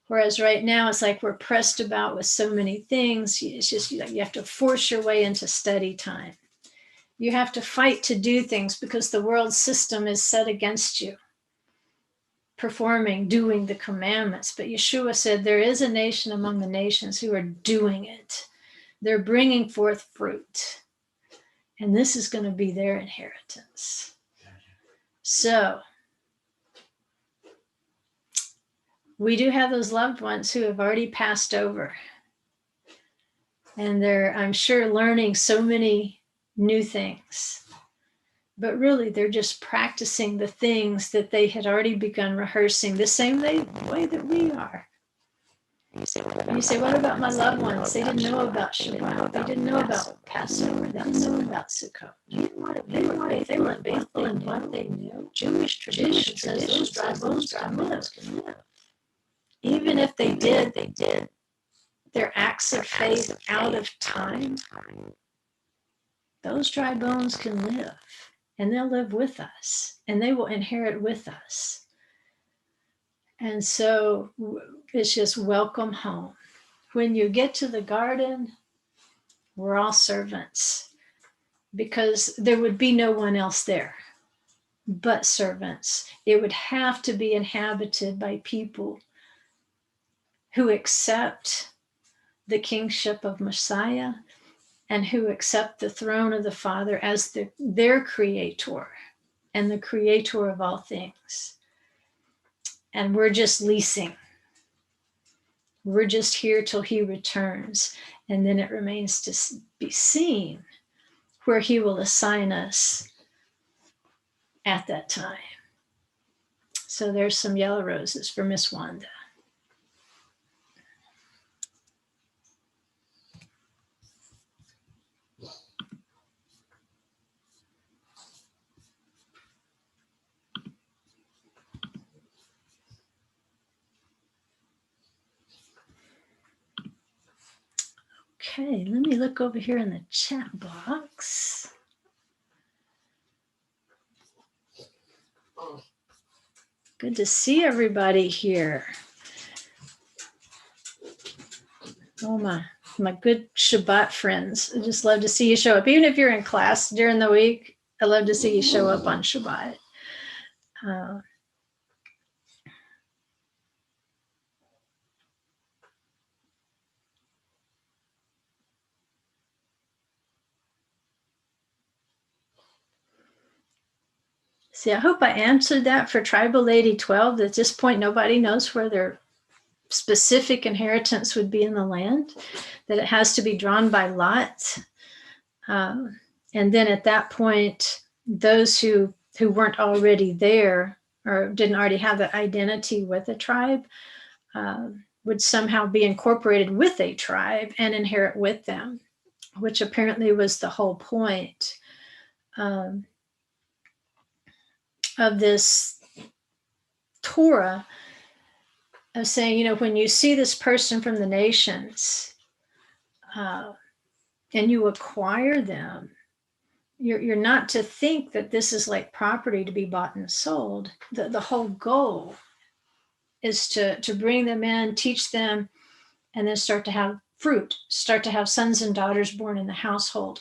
Whereas right now, it's like we're pressed about with so many things. It's just you have to force your way into study time. You have to fight to do things because the world system is set against you, performing, doing the commandments. But Yeshua said there is a nation among the nations who are doing it. They're bringing forth fruit. And this is going to be their inheritance. So we do have those loved ones who have already passed over. And they're, I'm sure, learning so many new things. But really, they're just practicing the things that they had already begun rehearsing the same way that we are. You say, what about my loved ones? They didn't know about Shabbat. They didn't know about Passover. They didn't know about Sukkot. They were faithful in what they knew. Jewish tradition says those dry bones can live. Even if they did their acts of faith out of time, those dry bones can live. And they'll live with us. And they will inherit with us. And so it's just welcome home. When you get to the garden, we're all servants because there would be no one else there but servants. It would have to be inhabited by people who accept the kingship of Messiah and who accept the throne of the Father as their creator and the creator of all things. And we're just leasing. We're just here till he returns. And then it remains to be seen where he will assign us at that time. So there's some yellow roses for Miss Wanda. Okay, let me look over here in the chat box. Good to see everybody here. Oh, my good Shabbat friends. I just love to see you show up. Even if you're in class during the week, I love to see you show up on Shabbat. See, I hope I answered that for Tribal Lady 12. At this point, nobody knows where their specific inheritance would be in the land, that it has to be drawn by lot. And then at that point, those who weren't already there or didn't already have that identity with a tribe would somehow be incorporated with a tribe and inherit with them, which apparently was the whole point of this Torah, of saying, when you see this person from the nations and you acquire them, you're not to think that this is like property to be bought and sold. The whole goal is to bring them in, teach them, and then start to have fruit, start to have sons and daughters born in the household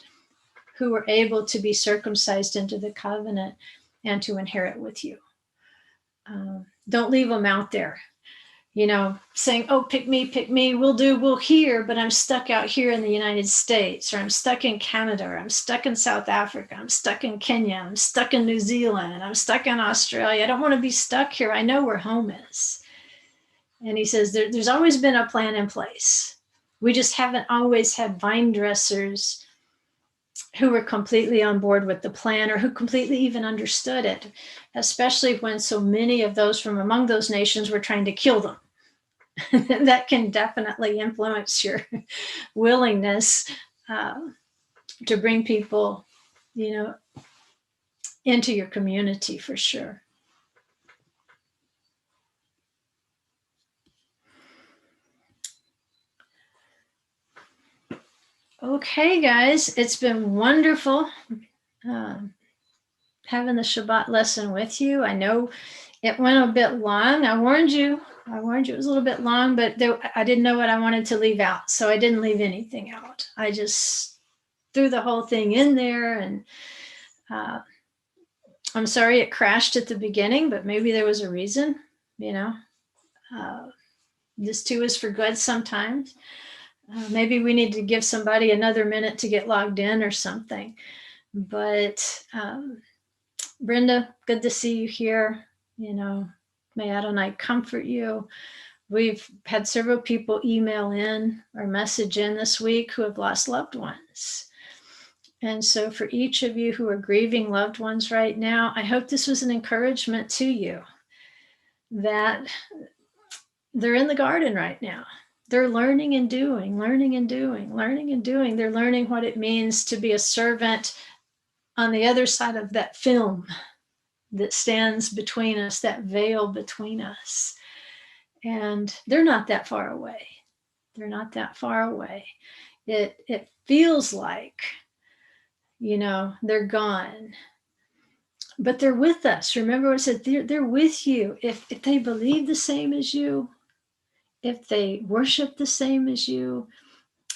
who are able to be circumcised into the covenant and to inherit with you. Don't leave them out there, saying, oh, pick me, we'll hear, but I'm stuck out here in the United States, or I'm stuck in Canada, or I'm stuck in South Africa, I'm stuck in Kenya, I'm stuck in New Zealand, I'm stuck in Australia. I don't want to be stuck here. I know where home is. And he says, there's always been a plan in place. We just haven't always had vine dressers who were completely on board with the plan or who completely even understood it, especially when so many of those from among those nations were trying to kill them. that can definitely influence your willingness to bring people, you know, into your community for sure. Okay, guys, it's been wonderful having the Shabbat lesson with you. I know it went a bit long. I warned you. It was a little bit long, but I didn't know what I wanted to leave out, so I didn't leave anything out. I just threw the whole thing in there, and I'm sorry it crashed at the beginning, but maybe there was a reason. You know, this too is for good sometimes. Maybe we need to give somebody another minute to get logged in or something. But Brenda, good to see you here. You know, may Adonai comfort you. We've had several people email in or message in this week who have lost loved ones. And so for each of you who are grieving loved ones right now, I hope this was an encouragement to you that they're in the garden right now. They're learning and doing, learning and doing, learning and doing. They're learning what it means to be a servant on the other side of that film that stands between us, that veil between us. And they're not that far away. They're not that far away. It feels like, you know, they're gone, but they're with us. Remember what I said, they're with you. If they believe the same as you, if they worship the same as you,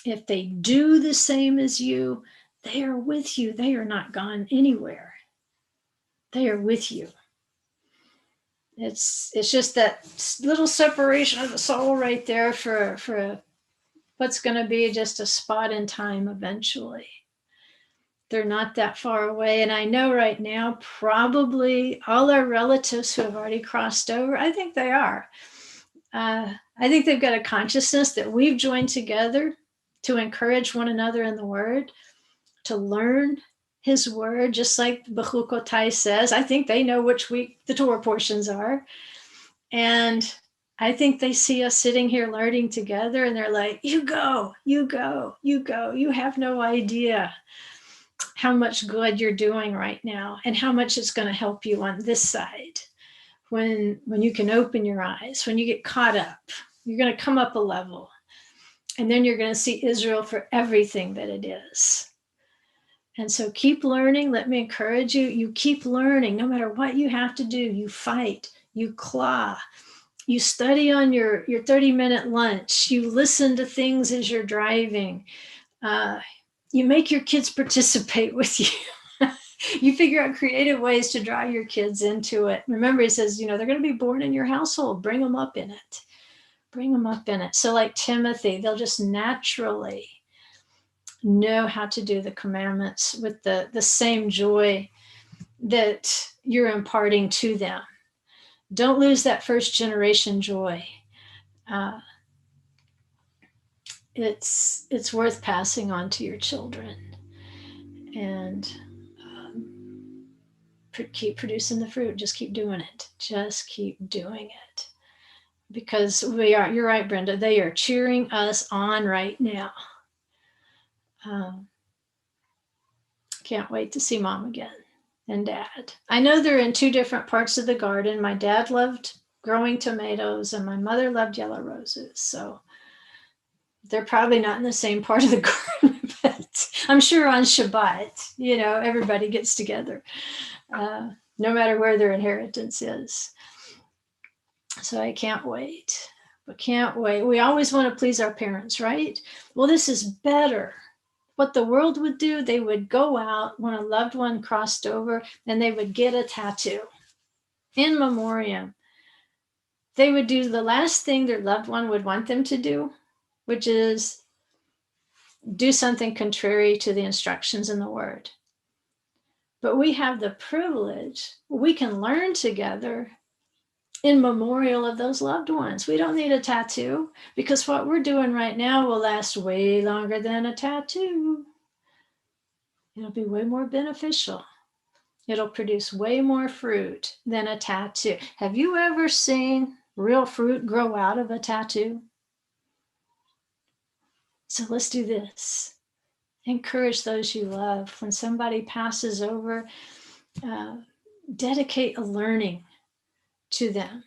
if they do the same as you, they are with you. They are not gone anywhere. They are with you. It's just that little separation of the soul right there for what's going to be just a spot in time eventually. They're not that far away. And I know right now, probably all our relatives who have already crossed over, I think they are. I think they've got a consciousness that we've joined together to encourage one another in the Word, to learn His Word, just like Bechukotai says. I think they know which week the Torah portions are. And I think they see us sitting here learning together and they're like, you go, you go, you go. You have no idea how much good you're doing right now and how much it's going to help you on this side. When you can open your eyes, when you get caught up, you're going to come up a level. And then you're going to see Israel for everything that it is. And so keep learning. Let me encourage you. You keep learning no matter what you have to do. You fight, you claw, you study on your 30-minute lunch. You listen to things as you're driving. You make your kids participate with you. You figure out creative ways to draw your kids into it. Remember, he says, you know, they're going to be born in your household. Bring them up in it. Bring them up in it. So like Timothy, they'll just naturally know how to do the commandments with the same joy that you're imparting to them. Don't lose that first generation joy. It's worth passing on to your children. And keep producing the fruit. Just keep doing it. Just keep doing it. Because you're right, Brenda, they are cheering us on right now. Can't wait to see Mom again and Dad. I know they're in two different parts of the garden. My dad loved growing tomatoes and my mother loved yellow roses. So they're probably not in the same part of the garden, but I'm sure on Shabbat, you know, everybody gets together, no matter where their inheritance is. So I can't wait. We can't wait. We always want to please our parents, right? Well, this is better. What the world would do, they would go out when a loved one crossed over and they would get a tattoo in memoriam. They would do the last thing their loved one would want them to do, which is do something contrary to the instructions in the Word. But we have the privilege, we can learn together in memorial of those loved ones. We don't need a tattoo because what we're doing right now will last way longer than a tattoo. It'll be way more beneficial. It'll produce way more fruit than a tattoo. Have you ever seen real fruit grow out of a tattoo? So let's do this. Encourage those you love. When somebody passes over, dedicate a learning to them.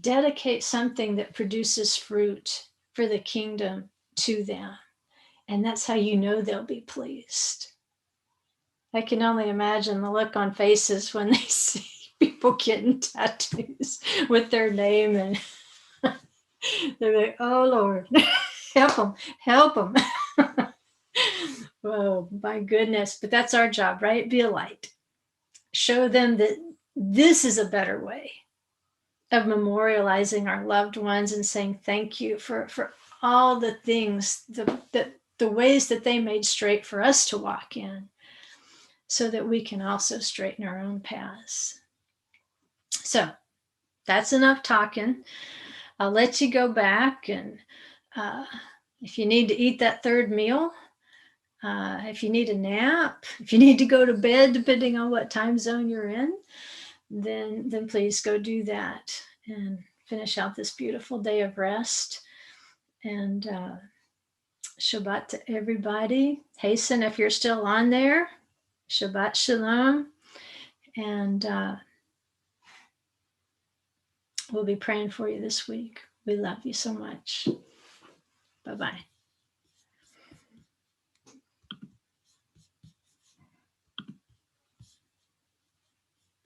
Dedicate something that produces fruit for the kingdom to them. And that's how you know they'll be pleased. I can only imagine the look on faces when they see people getting tattoos with their name, and they're like, oh Lord, help them, help them. Oh my goodness. But that's our job, right? Be a light. Show them that this is a better way of memorializing our loved ones and saying thank you for all the things, the ways that they made straight for us to walk in, so that we can also straighten our own paths. So that's enough talking. I'll let you go back, and if you need to eat that third meal, if you need a nap, if you need to go to bed, depending on what time zone you're in, then please go do that and finish out this beautiful day of rest. And Shabbat to everybody. Hasten, if you're still on there, Shabbat Shalom. And we'll be praying for you this week. We love you so much. Bye-bye.